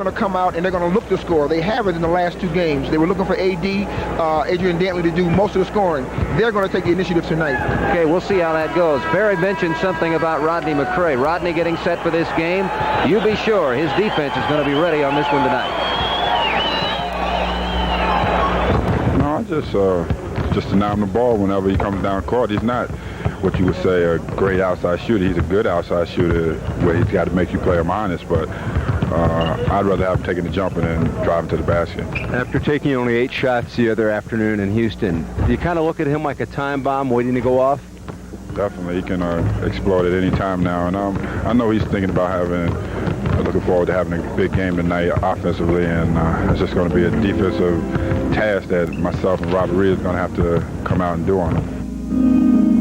Going to come out and they're going to look to score. They have it in the last two games. They were looking for Adrian Dantley to do most of the scoring. They're going to take the initiative tonight. Okay, we'll see how that goes. Barry mentioned something about Rodney McCray. Rodney getting set for this game. You be sure his defense is going to be ready on this one tonight. No, just deny him the ball whenever he comes down court. He's not what you would say a great outside shooter. He's a good outside shooter where he's got to make you play him honest, but I'd rather have him taking the jump and then driving to the basket. After taking only 8 shots the other afternoon in Houston, do you kind of look at him like a time bomb waiting to go off? Definitely. He can explode at any time now. And I know he's thinking about looking forward to having a big game tonight offensively. And it's just going to be a defensive task that myself and Robert Reed is going to have to come out and do on him.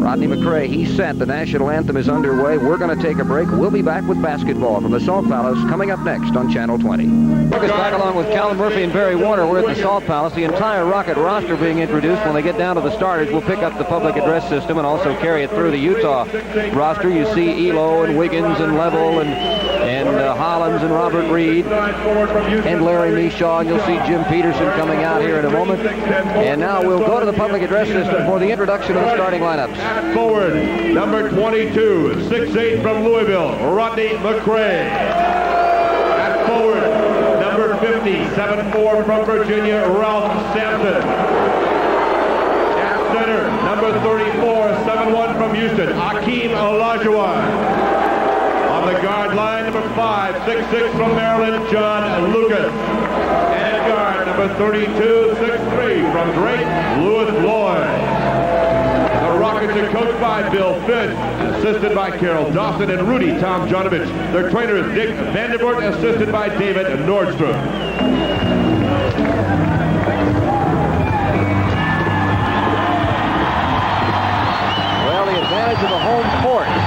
Rodney McCray, he's set. The national anthem is underway. We're going to take a break. We'll be back with basketball from the Salt Palace coming up next on Channel 20. Look us back along with Calvin Murphy and Barry Warner. We're at the Salt Palace. The entire Rocket roster being introduced. When they get down to the starters, we'll pick up the public address system and also carry it through the Utah roster. You see Elo and Wiggins and Level and Hollins and Robert Reed and Larry Mishaw. And you'll see Jim Peterson coming out here in a moment. And now we'll go to the public address system for the introduction of the starting lineups. Forward, number 22, 6'8" from Louisville, Rodney McCray. At forward, number 50, 7'4" from Virginia, Ralph Sampson. At center, number 34, 7'1" from Houston, Hakeem Olajuwon. On the guard line, number 5, 6'6" from Maryland, John Lucas. And at guard, number 32, 6'3" from Drake, Louis Lloyd. The Rockets are coached by Bill Fish, assisted by Carol Dawson and Rudy Tomjanovich. Their trainer is Dick Vandervoort, assisted by David Nordstrom. Well, the advantage of the home court. And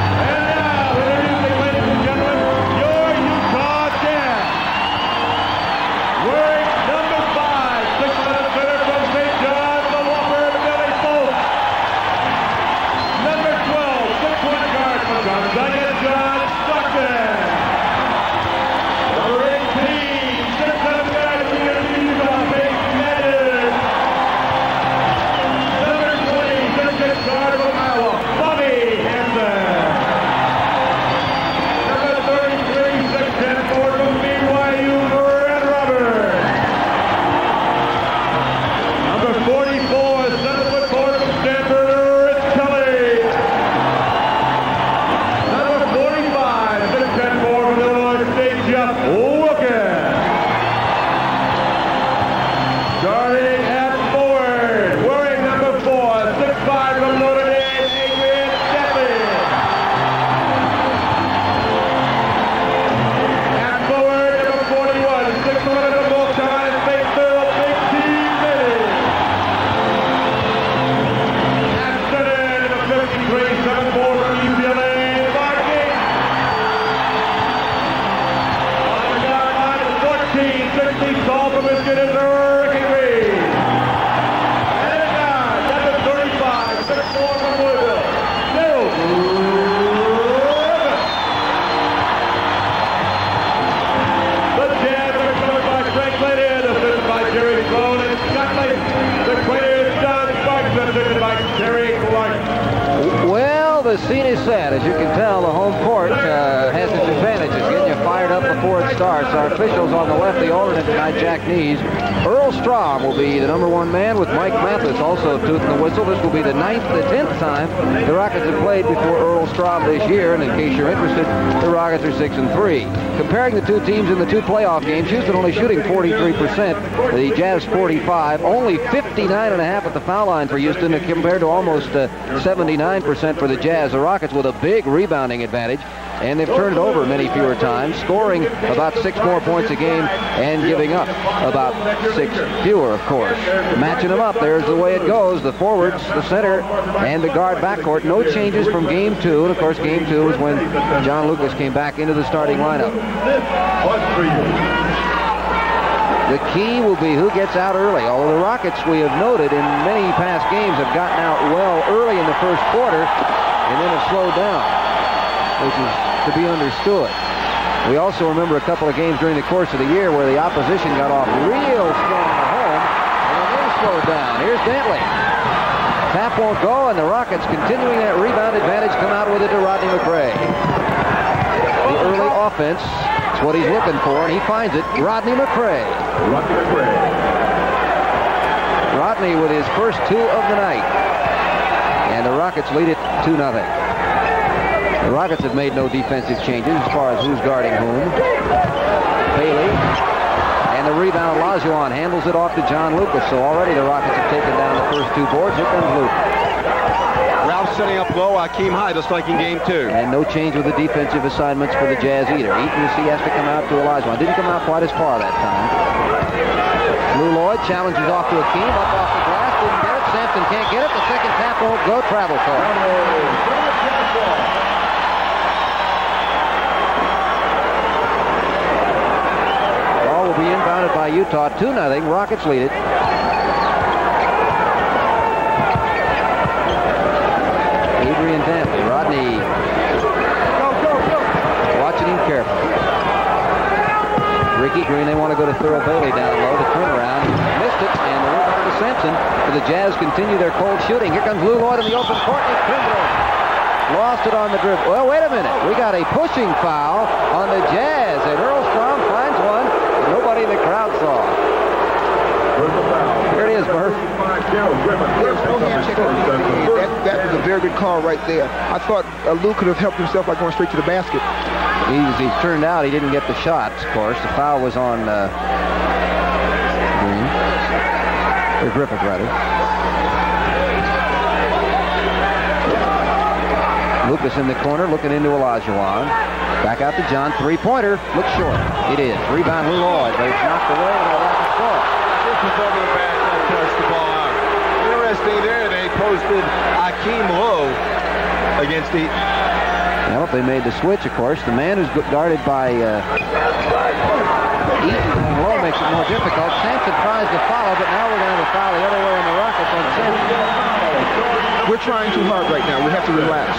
now, introducing, ladies and gentlemen, your Utah Jazz. Wearing number 5, 6'11" center from St. John's, the Whopper, Billy Foltz. Number 12, 6'1" guard from Gonzaga, John Stockton. Number 18, 6'7" guard from Utah, Peyton Madden. Number 20, 6'6" guard from Iowa, Bobby Hansen. Number 33, 6'10" forward from BYU, Red Roberts. Number 44, 7' forward from Stanford, Rich Kelly. Number 45, 6'10" forward from Illinois State, Jeff Wilkins. Starting at forward, wearing number 4, 6'5" from Notre Dame, Adrian Dantley. At forward, number 41, 6'11" from North Carolina State, Thurl, Big T. Mitty. At center, number 53, 7'4" from UCLA, Marking. On the guard line, 14, 6 feet tall from Michigan is Rickey. And at guard, number 35, 6'4" from Louisville, Bill Griffith. The Jazz are covered by Frank Layden, assisted by Jerry Sloan and Scott Layton. The Quakers, Don Sparks, assisted by Terry Clark. Well, the scene is set. As you can tell, the home court has its advantages, getting you fired up before it starts. Our officials on the left, the alternate tonight, Jack Nees. Earl Strom will be the number 1 man with Mike Mathis also tooting the whistle. This will be the 10th time the Rockets have played before Earl Strom this year. And in case you're interested, the Rockets are 6-3. Comparing the two teams in the 2 playoff games, Houston only shooting 43%, the Jazz 45, only 59.5 at the foul line for Houston compared to almost 79% for the Jazz. The Rockets with a big rebounding advantage, and they've turned it over many fewer times, scoring about 6 more points a game and giving up about 6 fewer, of course. Matching them up, there's the way it goes. The forwards, the center, and the guard backcourt. No changes from Game 2, and of course Game 2 is when John Lucas came back into the starting lineup. The key will be who gets out early. Although the Rockets, we have noted in many past games, have gotten out well early in the first quarter and then have slowed down, which is to be understood. We also remember a couple of games during the course of the year where the opposition got off real strong at home, and then they slowed down. Here's Dantley. Tap won't go, and the Rockets, continuing that rebound advantage, come out with it to Rodney McRae. The early offense is what he's looking for, and he finds it. Rodney McRae. Rodney with his first 2 of the night. And the Rockets lead it 2-0. The Rockets have made no defensive changes as far as who's guarding whom. Bailey. And the rebound, Olajuwon handles it off to John Lucas. So already the Rockets have taken down the first 2 boards. Here comes Lucas. Ralph setting up low, Hakeem high, just like in game 2. And no change with the defensive assignments for the Jazz either. Eaton, you see, has to come out to Olajuwon. Didn't come out quite as far that time. Lou Lloyd challenges off to Hakeem, up off the glass, didn't get it. Sampson can't get it. The second tap won't go. Travel call. Ball will be inbounded by Utah. 2-0. Rockets lead it. Adrian Dantley. Rodney watching him carefully. Rickey Green, they want to go to Thurl Bailey down low. The turnaround, missed it, and the rebound to Sampson. So the Jazz continue their cold shooting. Here comes Lou Lloyd in the open court. Lost it on the dribble. Well, wait a minute. We got a pushing foul on the Jazz, and Earl Strom finds one that nobody in the crowd saw. Here it is, Murph. That was a very good call right there. I thought Lou could have helped himself by going straight to the basket. He turned out he didn't get the shots, of course. The foul was on Green. Or Griffith, rather. Lucas in the corner, looking into Olajuwon. Back out to John. 3-pointer. Looks short. It is. Rebound Lou Lloyd, but it's knocked away and the Rockets score. Griffith over the back, touch the ball out. Interesting there, they posted Hakeem low against Eaton. Well, if they made the switch, of course, the man who's guarded by Eaton and low makes it more difficult. Sampson tries to follow, but now we're going to have a foul the other way on the Rockets on Sampson. We're trying too hard right now. We have to relax.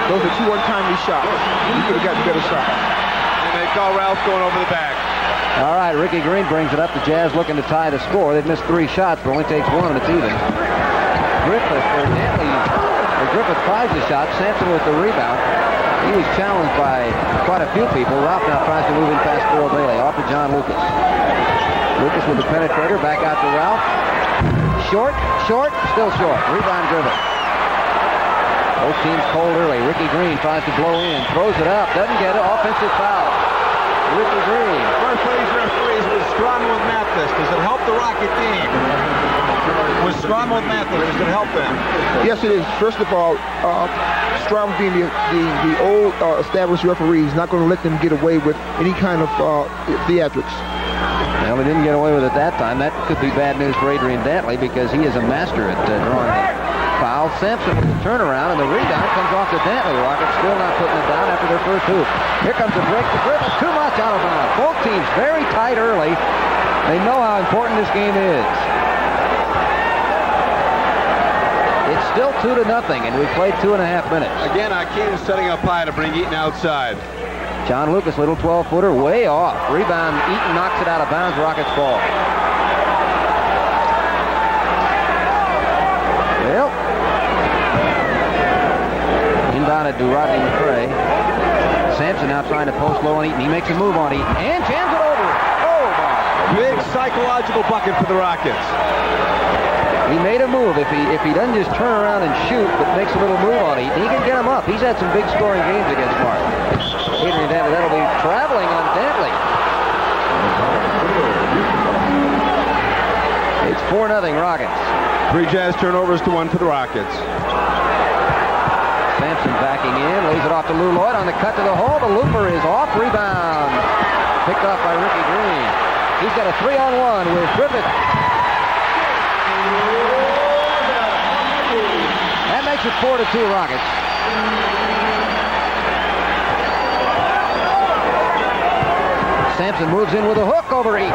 Those are 2 untimely shots. We could have gotten better shots. And they call Ralph going over the back. All right, Rickey Green brings it up. The Jazz looking to tie the score. They've missed 3 shots, but only takes 1, and it's even. Griffith tries the shot. Sampson with the rebound. He was challenged by quite a few people. Ralph now tries to move in past Thurl Bailey. Off to John Lucas. Lucas with the penetrator. Back out to Ralph. Short, still short. Rebound Griffith. Both teams cold early. Rickey Green tries to blow in. Throws it up. Doesn't get it. Offensive foul. Rickey Green. First place referees was Strom with Mathis. Does it help the Rocket team? Was Strom with Mathis? Does it help them? Yes, it is. First of all, Strom being the old established referee is not going to let them get away with any kind of theatrics. Well, they didn't get away with it that time. That could be bad news for Adrian Dantley because he is a master at drawing the foul. Sampson with the turnaround, and the rebound comes off to Dantley. The Rockets still not putting it down after their first hoop. Here comes the break to Griffith. Too much out of bounds. Both teams very tight early. They know how important this game is. It's still 2-0, and we've played 2.5 minutes. Again, Hakeem setting up high to bring Eaton outside. John Lucas, little 12-footer, way off. Rebound, Eaton knocks it out of bounds. Rockets ball. Well, inbounded to Rodney McRae. Sampson now trying to post low on Eaton. He makes a move on Eaton and jams it over. Oh, my. Big psychological bucket for the Rockets. He made a move. If he doesn't just turn around and shoot, but makes a little move on Eaton, he can get him up. He's had some big scoring games against Mark. Adrian Dantley, that'll be traveling on Dantley. It's 4-0 Rockets. 3 Jazz turnovers to 1 for the Rockets. Sampson backing in, lays it off to Lou Lloyd on the cut to the hole. The looper is off. Rebound. Picked off by Rickey Green. He's got a 3-on-1 with Griffith. That makes it 4-2 Rockets. Sampson moves in with a hook over Eaton.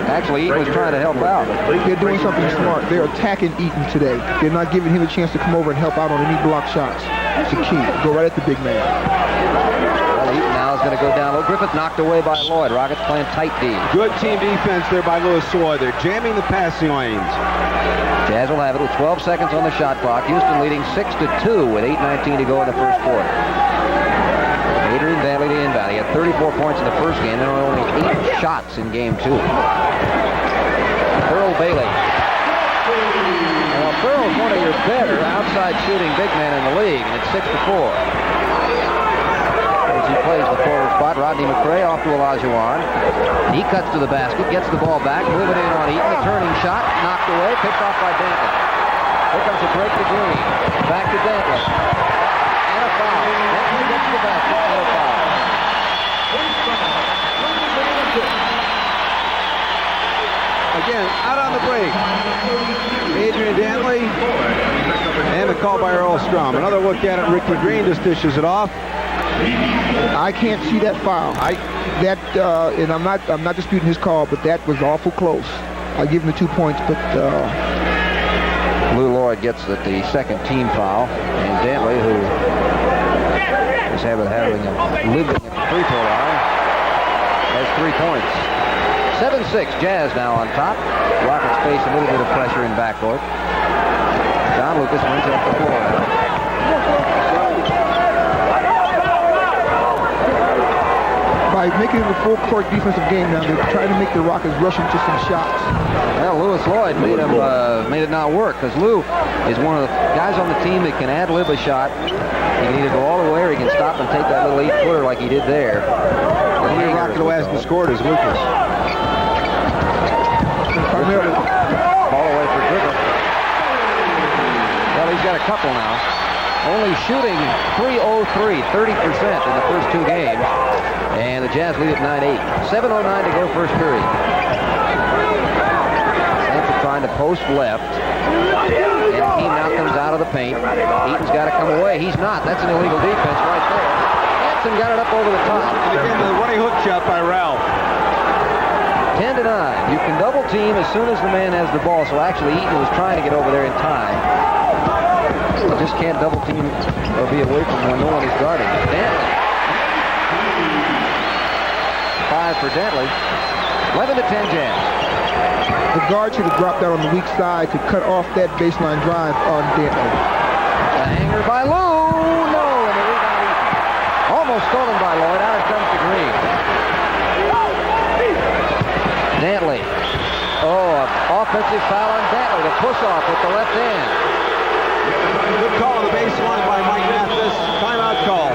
Actually, Eaton was trying to help out. They're doing something smart. They're attacking Eaton today. They're not giving him a chance to come over and help out on any block shots. It's the key. Go right at the big man. Well, Eaton now is going to go down low. Griffith knocked away by Lloyd. Rockets playing tight D. Good team defense there by Lewis Lloyd. They're jamming the passing lanes. Jazz will have it with 12 seconds on the shot clock. Houston leading 6-2 with 8:19 to go in the first quarter. Adrian Dantley to inbound. He had 34 points in the first game and only 8 shots in game 2. Thurl Bailey. Well, Thurl's one of your better outside shooting big men in the league, and it's 6-4. As he plays the forward spot, Rodney McRae off to Olajuwon. He cuts to the basket, gets the ball back, moving in on Eaton. The turning shot, knocked away, picked off by Dantley. Here comes a break to Green. Back to Dantley. And a foul. Dantley gets the basket and a foul. Again, out on the break. Adrian Dantley and a call by Earl Strom. Another look at it. Rickey Green just dishes it off. I can't see that foul. And I'm not disputing his call, but that was awful close. I give him the 2 points, but Lou Lloyd gets the second team foul, and Dantley, who is having a living at the free throw line, has 3 points. 7-6, Jazz now on top. Rockets face a little bit of pressure in backcourt. John Lucas brings it up the floor. by making it a full-court defensive game now, they're trying to make the Rockets rush into some shots. Well, Lewis Lloyd made it not work, because Lou is one of the guys on the team that can ad-lib a shot. He can either go all the way or he can stop and take that little 8-footer like he did there. The only Rocket who hasn't scored is Lucas. Primarily. Ball away for Griffith. Well, he's got a couple now. Only shooting .303, 30% in the first 2 games. And the Jazz lead at 9-8. 7:09 to go first period. Sampson trying to post left. And Hakeem now comes out of the paint. Eaton's got to come away. He's not. That's an illegal defense right there. Sampson got it up over the top. And again, the running hook shot by Ralph. 10-9. You can double team as soon as the man has the ball. So actually Eaton was trying to get over there in time. You just can't double team or be away from when no one is guarding. Dantley. 5 for Dantley. 11-10 Jazz. The guard should have dropped out on the weak side to cut off that baseline drive on Dantley. A hanger by Lou. No, and the rebound Eaton. Almost stolen by Lloyd. Out it comes to Green. Dantley. Oh, an offensive foul on Dantley. The push-off with the left hand. Good call on the baseline by Mike Mathis. Timeout call.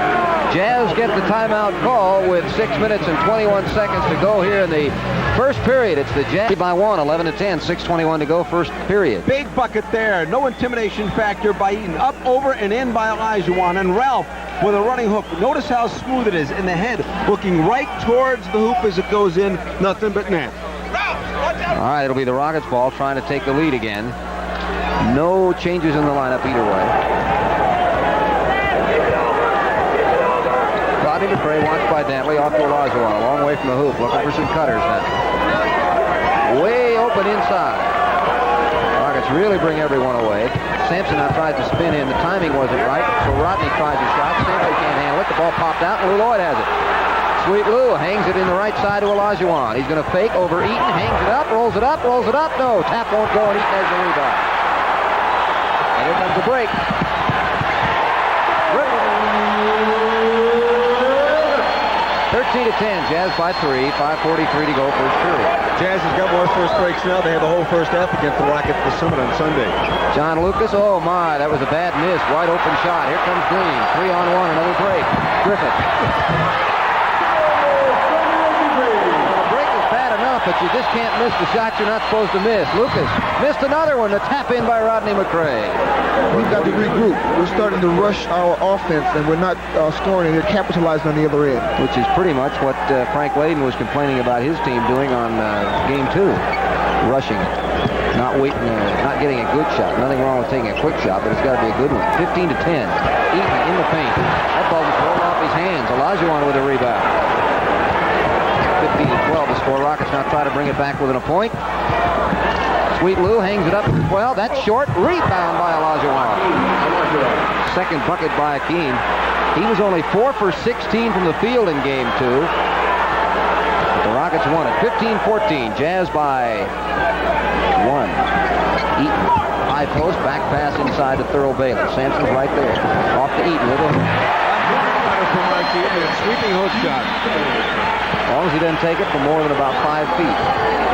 Jazz get the timeout call with 6 minutes and 21 seconds to go here in the first period. It's the Jazz by 1, 11-10, 6:21 to go first period. Big bucket there. No intimidation factor by Eaton. Up, over, and in by Olajuwon. And Ralph with a running hook. Notice how smooth it is in the head, looking right towards the hoop as it goes in. Nothing but net. All right, it'll be the Rockets ball trying to take the lead again. No changes in the lineup either way. Rodney McRae watched by Dantley off to Olajuwon, a long way from the hoop, looking for some cutters now. Way open inside. Rockets really bring everyone away. Sampson now tries to spin in. The timing wasn't right, so Rodney tries a shot. Sampson can't handle it. The ball popped out, and Lou Lloyd has it. Sweet Lou hangs it in the right side to Olajuwon. He's going to fake over Eaton, hangs it up, rolls it up, rolls it up. No, tap won't go, and Eaton has the rebound. And here comes the break. 13-10, Jazz by 3, 5:43 to go first period. Jazz has got more first breaks now. They have the whole first half against the Rockets at the Summit on Sunday. John Lucas, oh my, that was a bad miss. Wide open shot. Here comes Green. 3-on-1, another break. Griffith. But you just can't miss the shot you're not supposed to miss. Lucas missed another one. The tap in by Rodney McRae. We've got to regroup. We're starting to rush our offense, and we're not scoring, and they're capitalizing on the other end. Which is pretty much what Frank Layden was complaining about his team doing on Game 2. Rushing it. Not waiting, not getting a good shot. Nothing wrong with taking a quick shot, but it's got to be a good one. 15-10. Eaton in the paint. That ball was rolled off his hands. Olajuwon with a rebound. 15-12 the score. Rockets now try to bring it back within a point. Sweet Lou hangs it up to 12. That's short. Rebound by Olajuwon. Second bucket by Hakeem. He was only 4 for 16 from the field in game 2. But the Rockets won it. 15-14. Jazz by 1. Eaton. High post. Back pass inside to Thurl Bailey. Sampson's right there. Off to Eaton with a sweeping hook shot. As long as he doesn't take it for more than about 5 feet.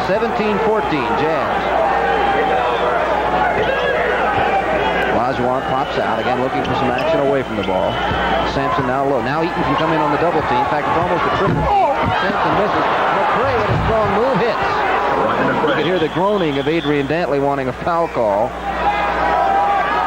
17-14, Jazz. Olajuwon pops out, again looking for some action away from the ball. Sampson now low. Now Eaton can come in on the double team. In fact, it's almost a triple. Sampson misses. McRae with a strong move hits. You can hear the groaning of Adrian Dantley wanting a foul call.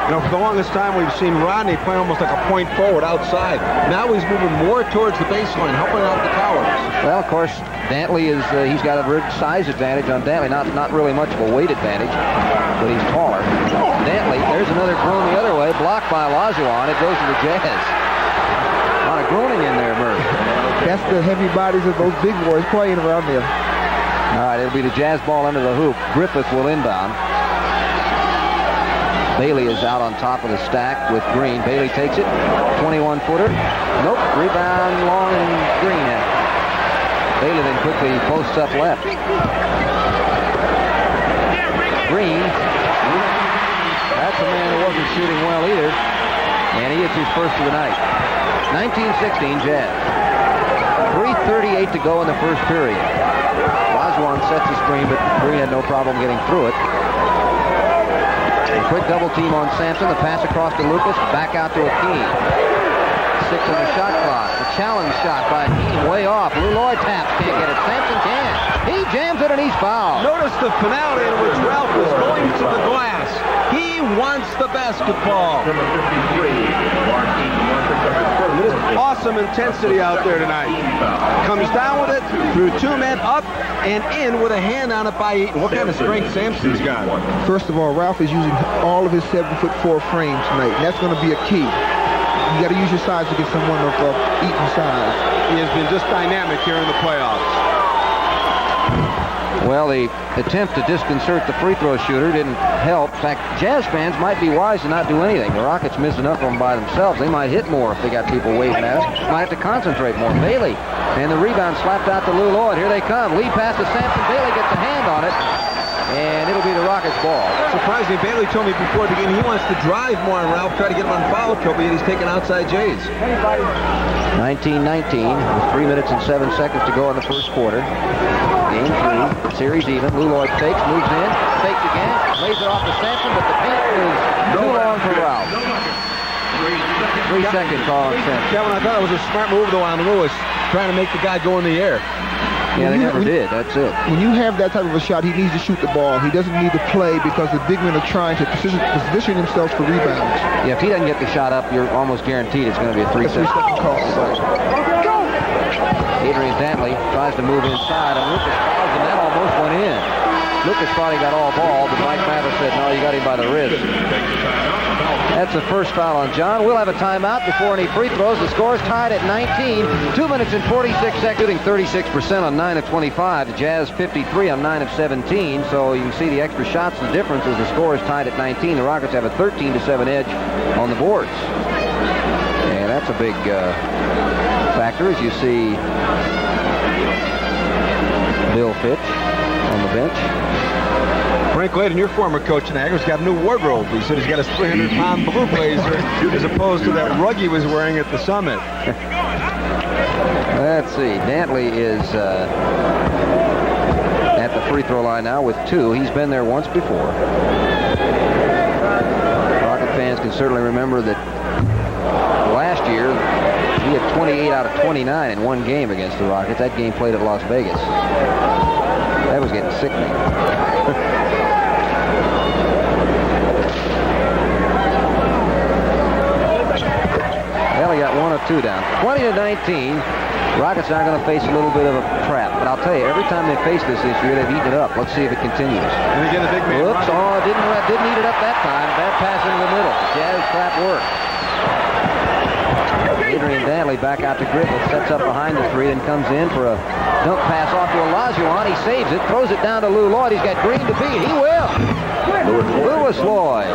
You know, for the longest time, we've seen Rodney play almost like a point forward outside. Now he's moving more towards the baseline, helping out the towers. Well, of course, Dantley is, he's got a size advantage on Dantley. Not really much of a weight advantage, but he's taller. Dantley, there's another groan the other way, blocked by Olajuwon. It goes to the Jazz. A lot of groaning in there, Murray. That's the heavy bodies of those big boys playing around there. All right, it'll be the Jazz ball under the hoop. Griffith will inbound. Bailey is out on top of the stack with Green. Bailey takes it. 21-footer. Nope. Rebound long and Green has it. Bailey then quickly posts up left. Green. That's a man who wasn't shooting well either. And he hits his first of the night. 19-16 Jazz. 3:38 to go in the first period. Olajuwon sets the screen, but Green had no problem getting through it. Quick double team on Sampson. The pass across to Lucas. Back out to Hakeem. 6 on the shot clock. The challenge shot by Hakeem way off. Lou Lloyd taps. Can't get it. Sampson can. He jams it and he's fouled. Notice the finale in which Ralph was going to the glass. He wants the basketball. Awesome intensity out there tonight. Comes down with it through 2 men up and in with a hand on it by Eaton. What kind of strength Sampson's got? First of all, Ralph is using all of his 7'4" frame tonight, and that's going to be a key. You got to use your size to get someone of Eaton's size. He has been just dynamic here in the playoffs. Well, the attempt to disconcert the free throw shooter didn't help. In fact, Jazz fans might be wise to not do anything. The Rockets missed enough of them by themselves. They might hit more if they got people waving at us. Might have to concentrate more. Bailey, and the rebound slapped out to Lou Lloyd. Here they come. Lead pass to Sampson. Bailey gets a hand on it, and it'll be the Rockets' ball. Surprisingly, Bailey told me before the game he wants to drive more on Ralph, try to get him on foul trouble, yet he's taking outside Jays. 19-19 with 3 minutes and 7 seconds to go in the first quarter. Game 3, series even. Lou Lloyd fakes, moves in, fakes again, lays it off to Sampson, but the paint is too long for Ralph. 3-second call on Sampson. Kevin, I thought it was a smart move though on Lewis, trying to make the guy go in the air. Yeah, they never did. That's it. When you have that type of a shot, he needs to shoot the ball. He doesn't need to play because the big men are trying to position themselves for rebounds. Yeah, if he doesn't get the shot up, you're almost guaranteed it's going to be a 3-second call. Adrian Dantley tries to move inside, and Lucas fouls, and that almost went in. Lucas thought he got all ball, but Mike Mathis said, no, you got him by the wrist. That's the first foul on John. We'll have a timeout before any free throws. The score is tied at 19. 2 minutes and 46 seconds. Shooting 36% on 9 of 25. The Jazz 53 on 9 of 17. So you can see the extra shots. The difference is the score is tied at 19. The Rockets have a 13-7 edge on the boards. And that's a big factor as you see Bill Fitch on the bench. Frank Layden, your former coach in Niagara's got a new wardrobe. He said he's got a 300-pound blue blazer as opposed to that rug he was wearing at the summit. Let's see. Dantley is at the free throw line now with 2. He's been there once before. Rocket fans can certainly remember that last year he had 28 out of 29 in one game against the Rockets. That game played at Las Vegas. That was getting sickening. Well, he got 1 of 2 down. 20-19. Rockets are going to face a little bit of a trap. But I'll tell you, every time they face this year, they've eaten it up. Let's see if it continues. And again, the big man. Whoops. Oh, didn't eat it up that time. Bad pass into the middle. Jazz trap work. Adrian Dantley back out to Griffith. Sets up behind the 3 and comes in for a Dunk pass off to Olajuwon. He saves it, throws it down to Lou Lloyd. He's got Green to beat. He will. Lewis Lloyd.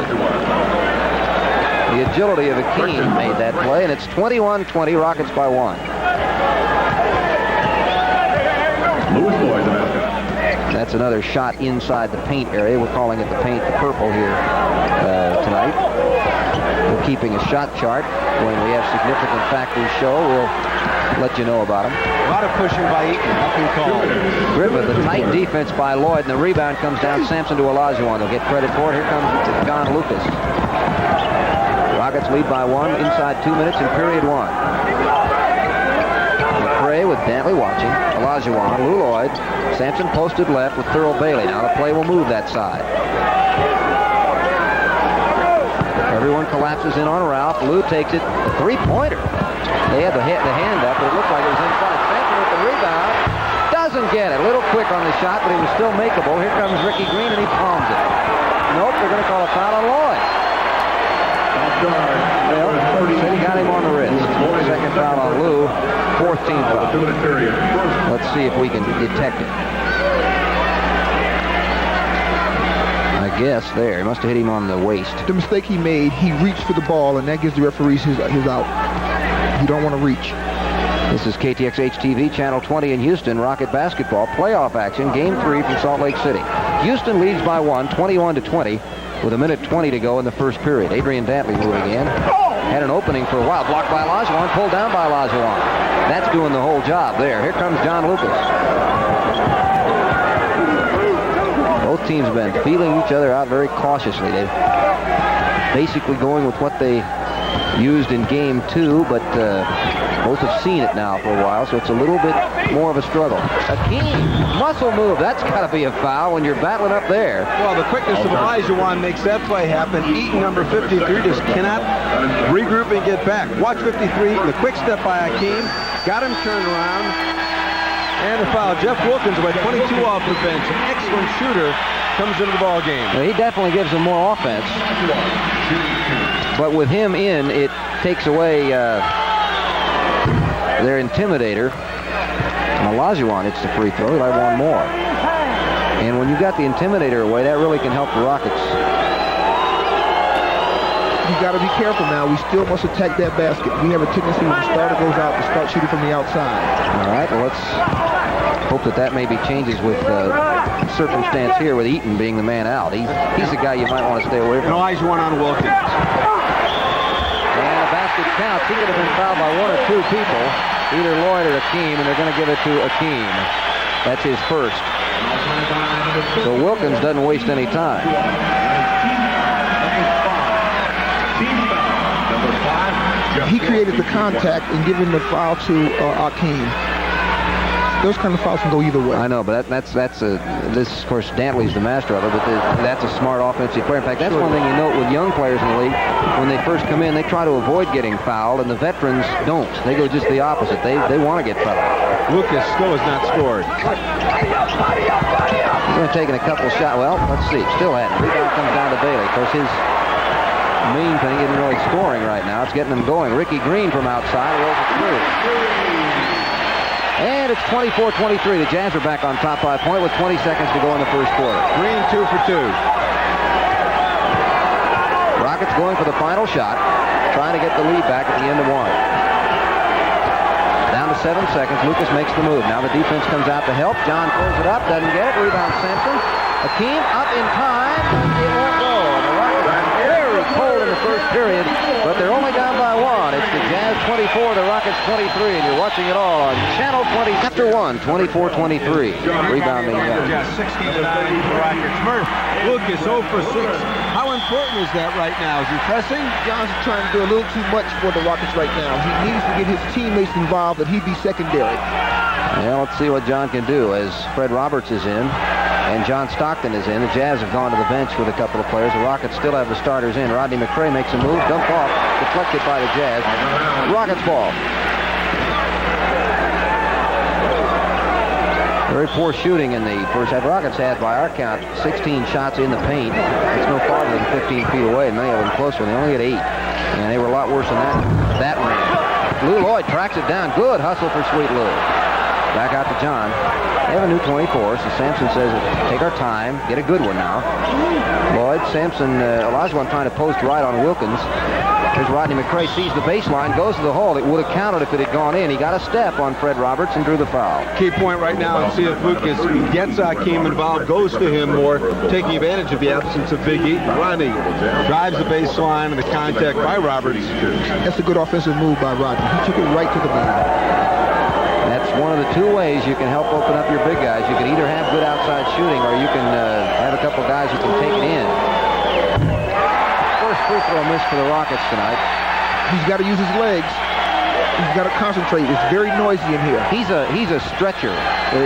The agility of Hakeem made that play, and it's 21-20, Rockets by 1. Lewis Lloyd, the mascot. That's another shot inside the paint area. We're calling it the paint, the purple here tonight. We're keeping a shot chart. When we have significant factors show, we'll let you know about them. A lot of pushing by Eaton. Nothing called. Griffith, a tight defense by Lloyd, and the rebound comes down Sampson to Olajuwon. They'll get credit for it. Here comes John Lucas. Rockets lead by 1 inside 2 minutes in period 1. McRae with Dantley watching. Olajuwon, Lou Lloyd. Sampson posted left with Thurl Bailey. Now the play will move that side. Everyone collapses in on Ralph. Lou takes it. A three-pointer. They had the hand up, but it looked like it was inside. Sampson with the rebound. Doesn't get it. A little quick on the shot, but it was still makeable. Here comes Rickey Green, and he palms it. Nope, they're going to call a foul on Lloyd. Well, he got him on the wrist. Second foul on Lou. Fourth team foul. Let's see if we can detect it. I guess there. He must have hit him on the waist. The mistake he made, he reached for the ball, and that gives the referees his out. You don't want to reach. This is KTX HTV, Channel 20 in Houston. Rocket basketball playoff action, Game 3 from Salt Lake City. Houston leads by 1, 21-20, with 1:20 to go in the first period. Adrian Dantley moving in. Had an opening for a while. Blocked by Olajuwon, pulled down by Olajuwon. That's doing the whole job there. Here comes John Lucas. Both teams have been feeling each other out very cautiously. They're basically going with what they used in Game 2, but both have seen it now for a while, so it's a little bit more of a struggle. Hakeem, muscle move. That's got to be a foul when you're battling up there. Well, the quickness of Olajuwon makes that play happen. Eaton, number 53, just cannot regroup and get back. Watch 53, the quick step by Hakeem. Got him turned around. And a foul. Jeff Wilkins, by 22 off the bench. An excellent shooter, comes into the ball game. Well, he definitely gives them more offense. But with him in, it takes away their intimidator. And Olajuwon hits the free throw. He'll have one more. And when you got the intimidator away, that really can help the Rockets. You got to be careful now. We still must attack that basket. We have a tendency when the starter goes out to start shooting from the outside. All right, well, let's hope that maybe changes with circumstance here with Eaton being the man out. He's the guy you might want to stay away from. And Olajuwon on Wilkins. And a basket counts. He could have been fouled by 1 or 2 people, either Lloyd or Hakeem, and they're going to give it to Hakeem. That's his first. So Wilkins doesn't waste any time. He created the contact and given the foul to Hakeem. Those kind of fouls can go either way. I know, but this, of course, Dantley's the master of it, but that's a smart offensive player. In fact, that's one thing you note with young players in the league. When they first come in, they try to avoid getting fouled, and the veterans don't. They go just the opposite. They want to get fouled. Lucas still has not scored. He's only taking a couple shots. Well, let's see. Still hasn't. Rebound comes down to Bailey. Of course, his main thing isn't really scoring right now. It's getting them going. Rickey Green from outside rolls it through. And it's 24-23. The Jazz are back on top by a point with 20 seconds to go in the first quarter. Green 2 for 2. Rockets going for the final shot, trying to get the lead back at the end of 1. Down to 7 seconds. Lucas makes the move. Now the defense comes out to help. John throws it up, doesn't get it. Rebound Sampson. Hakeem up in time. It won't go. And the Rockets are very cold in the first period, but they're only down by 1. It's the Jazz 24, the Rockets 23, and you're watching it all on Channel 20 after 1, 24-23. Rebounding Young. Yeah, 16-9 for the Rockets. Murph, Lucas 0 for 6. How important is that right now? Is he pressing? John's trying to do a little too much for the Rockets right now. He needs to get his teammates involved, and he'd be secondary. Yeah, let's see what John can do as Fred Roberts is in and John Stockton is in. The Jazz have gone to the bench with a couple of players. The Rockets still have the starters in. Rodney McRae makes a move, dumped off, deflected by the Jazz. Rockets ball. Very poor shooting in the first half. Rockets had, by our count, 16 shots in the paint. It's no farther than 15 feet away, and many of them closer. They only had 8, and they were a lot worse than that range. Lou Lloyd tracks it down. Good hustle for Sweet Lou. Back out to John. They have a new 24, so Sampson says, take our time, get a good one now. Lloyd, Sampson, Olajuwon trying to post right on Wilkins. Here's Rodney McRae, sees the baseline, goes to the hole. It would have counted if it had gone in. He got a step on Fred Roberts and drew the foul. Key point right now, and see if Lucas gets Hakeem involved, goes to him more, taking advantage of the absence of Big Eaton. Rodney drives the baseline and the contact by Roberts. That's a good offensive move by Rodney. He took it right to the ball. That's one of the two ways you can help open up your big guys. You can either have good outside shooting or you can have a couple guys who can take it in. First free throw miss for the Rockets tonight. He's got to use his legs. He's got to concentrate. It's very noisy in here. He's a stretcher.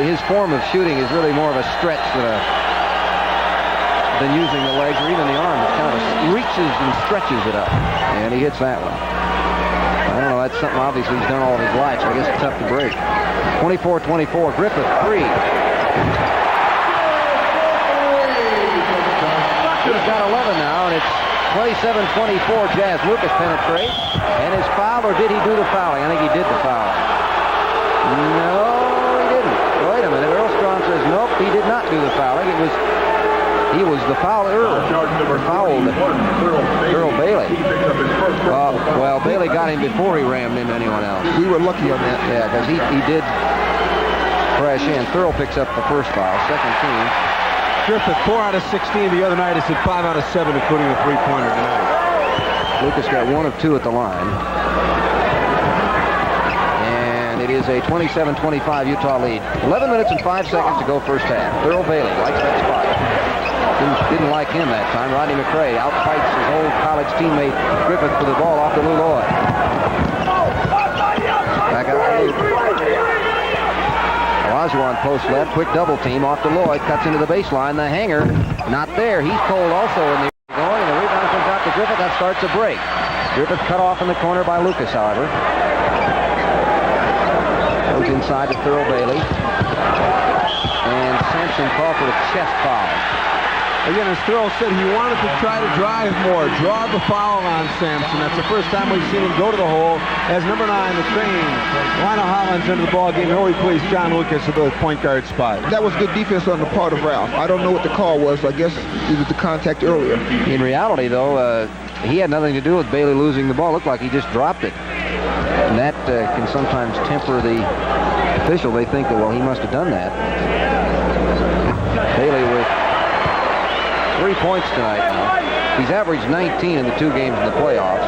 His form of shooting is really more of a stretch than using the legs or even the arm. It kind of reaches and stretches it up. And he hits that one. I don't know, that's something obviously he's done all of his life, so I guess it's tough to break. 24-24, Griffith, 3. He's got 11 now, and it's 27-24, Jazz. Lucas penetrates, and his foul, or did he do the fouling? I think he did the fouling. No, he didn't. Wait a minute, Earl Strong says, nope, he did not do the fouling. He was the fouler, fouled Thurl Bailey. Well, Bailey got him before he rammed into anyone else. We were lucky on that. Yeah, because he did crash in. Thurl picks up the first foul, second team. Griffith, 4 out of 16 the other night. He's hit 5 out of 7, including a three-pointer tonight. Lucas got 1 of 2 at the line. And it is a 27-25 Utah lead. 11 minutes and 5 seconds to go first half. Thurl Bailey likes that spot. Didn't like him that time. Rodney McRae outfights his old college teammate Griffith for the ball off to Lou Lloyd. Back out to Lou. Olajuwon post left, quick double team off to Lloyd, cuts into the baseline. The hanger, not there. He's cold also in the going, and the rebound comes out to Griffith. That starts a break. Griffith cut off in the corner by Lucas, however. Goes inside to Thurl Bailey. And Sampson called for a chest foul. Again, as Thurl said, he wanted to try to drive more, draw the foul on Sampson. That's the first time we've seen him go to the hole. As number 9, the trained Lionel Hollins into the ball game. He'll replace John Lucas at the point guard spot. That was good defense on the part of Ralph. I don't know what the call was. I guess it was the contact earlier. In reality, though, he had nothing to do with Bailey losing the ball. It looked like he just dropped it. And that can sometimes temper the official. They think that, well, he must have done that. Bailey with 3 points tonight now. He's averaged 19 in the 2 games in the playoffs.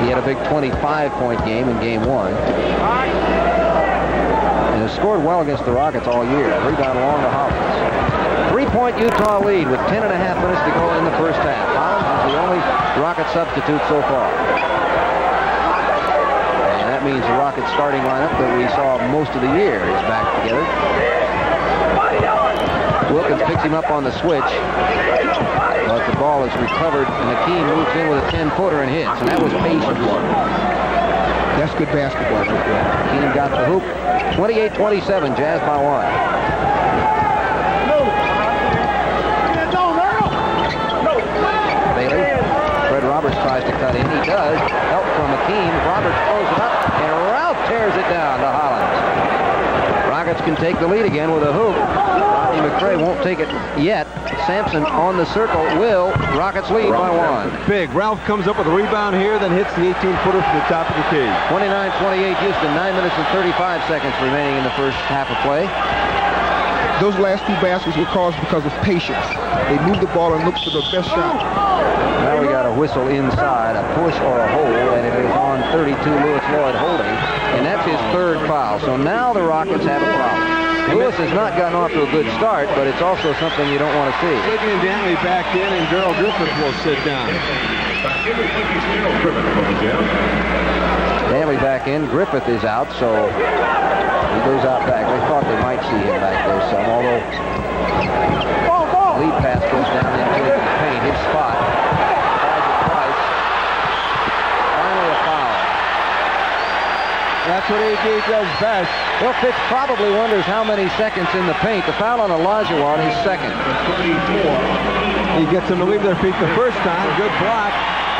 He had a big 25-point game in Game 1. And has scored well against the Rockets all year. Rebound along to Hollins. 3-point Utah lead with 10 and a half minutes to go in the first half. Hollins is the only Rocket substitute so far. And that means the Rockets starting lineup that we saw most of the year is back together. Wilkins picks him up on the switch, but the ball is recovered, and Hakeem moves in with a 10-footer and hits, and that was patience. That's good basketball. Hakeem got the hoop. 28-27, Jazz by 1. Bailey. Fred Roberts tries to cut in. He does. Help from Hakeem. Roberts throws it up, and Ralph tears it down to Hollins. Rockets can take the lead again with a hoop. Rodney McRae won't take it yet. Sampson on the circle will. Rockets lead by 1. Big. Ralph comes up with a rebound here, then hits the 18-footer from the top of the key. 29-28 Houston. 9 minutes and 35 seconds remaining in the first half of play. Those last 2 baskets were caused because of patience. They moved the ball and looked for the best shot. Now we got a whistle inside, a push or a hold, and it is on 32 Lewis Lloyd holding, and that's his 3rd foul. So now the Rockets have a problem. Lewis has not gotten off to a good start, but it's also something you don't want to see. Rickey and Dantley back in, and Darrell Griffith will sit down. Dantley back in. Griffith is out, so he goes out back. They thought they might see him back there some, although the lead pass goes down into the paint, his spot. Tries it twice. Finally a foul. That's what AD does best. Well, Fitz probably wonders how many seconds in the paint. The foul on Olajuwon, his 2nd. He gets them to leave their feet the first time. Good block.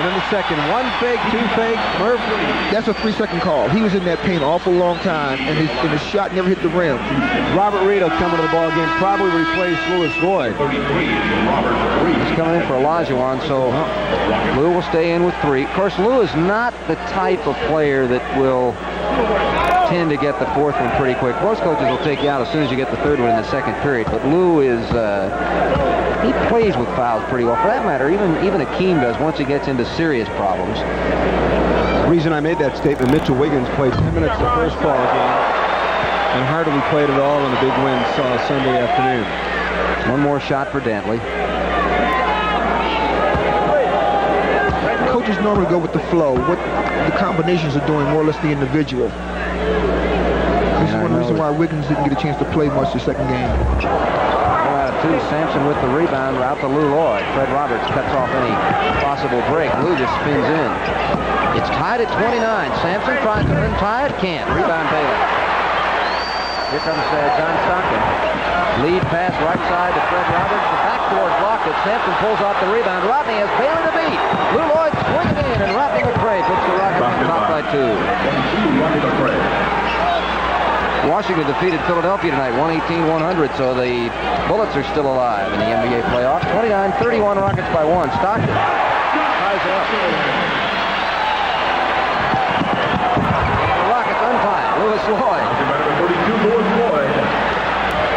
And then the second, one fake, two fake, Murphy. That's a 3-second call. He was in that paint an awful long time, and his shot never hit the rim. Robert Reed will come into the ball game, probably replace Louis Lloyd. He's coming in for Olajuwon, so Lou will stay in with 3. Of course, Lou is not the type of player that will tend to get the 4th one pretty quick. Most coaches will take you out as soon as you get the 3rd one in the 2nd period, but Lou is, he plays with fouls pretty well. For that matter, even Hakeem does once he gets into serious problems. The reason I made that statement, Mitchell Wiggins played 10 minutes the first ball game and hardly played at all in the big win Sunday afternoon. One more shot for Dantley. Coaches normally go with the flow, what the combinations are doing, more or less the individual. This is one reason why Wiggins didn't get a chance to play much the second game. 4 out of 2. Sampson with the rebound, out to Lou Lloyd. Fred Roberts cuts off any possible break. Lou just spins in. It's tied at 29. Sampson tries to untie it, can't. Rebound Bailey. Here comes John Stockton. Lead pass right side to Fred Roberts. The backboard blocked it. Sampson pulls off the rebound. Rodney has Bailey to beat. Lou Lloyd swings it in, and Rodney McCray puts the Rockets on top by 2. Washington defeated Philadelphia tonight, 118-100, so the Bullets are still alive in the NBA playoffs. 29-31 Rockets by 1. Stockton ties it up. The Rockets untied. Louis Lloyd.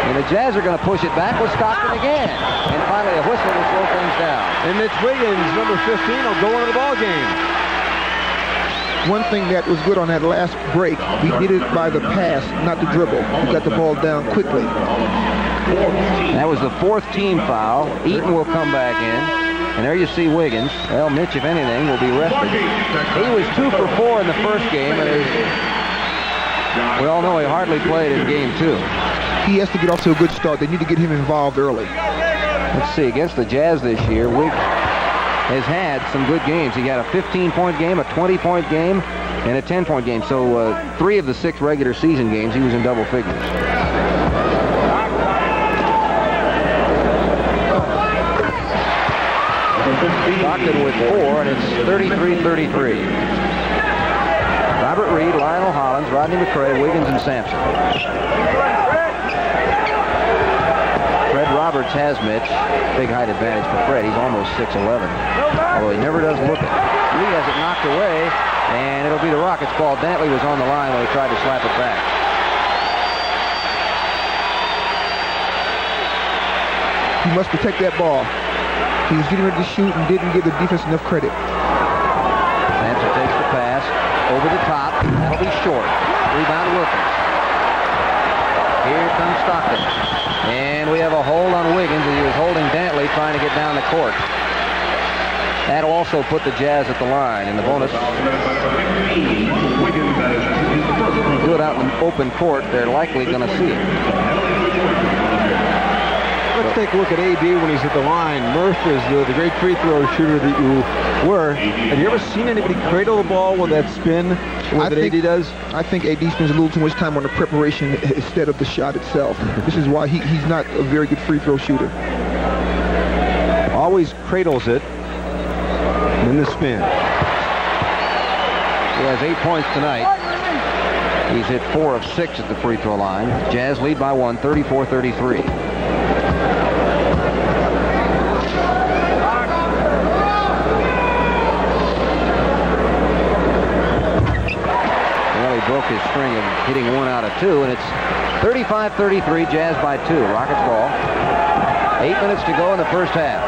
And the Jazz are going to push it back with Stockton again. And finally a whistle to slow things down. And Mitch Wiggins, number 15, will go into the ball game. One thing that was good on that last break, he did it by the pass, not the dribble. He got the ball down quickly. That was the 4th team foul. Eaton will come back in. And there you see Wiggins. Well, Mitch, if anything, will be rested. He was 2 for 4 in the first game, and as we all know, he hardly played in game 2. He has to get off to a good start. They need to get him involved early. Let's see, against the Jazz this year, Wiggins has had some good games. He had a 15-point game, a 20-point game, and a 10-point game. So 3 of the 6 regular season games, he was in double figures. Stockton with 4, and it's 33-33. Robert Reed, Lionel Hollins, Rodney McCray, Wiggins, and Sampson. Fred Roberts has Mitch. Big height advantage for Fred. He's almost 6'11", although he never does look it. He has it knocked away, and it'll be the Rockets' ball. Dantley was on the line when he tried to slap it back. He must protect that ball. He was getting ready to shoot and didn't give the defense enough credit. Sampson takes the pass over the top. That'll be short. Rebound Wilkins. Here comes Stockton. And we have a hold on Wiggins as he was holding Dantley trying to get down the court. That'll also put the Jazz at the line in the bonus. Do it out in open court, they're likely going to see it. Let's take a look at AD when he's at the line. Murph is the great free throw shooter that you were. Have you ever seen anybody cradle the ball with that spin that AD does? I think AD spends a little too much time on the preparation instead of the shot itself. This is why he's not a very good free throw shooter. Always cradles it. And then the spin. He has 8 points tonight. He's hit 4 of 6 at the free throw line. Jazz lead by 1, 34-33. Broke his string of hitting 1 out of 2, and it's 35-33, Jazz by 2. Rockets ball. 8 minutes to go in the first half.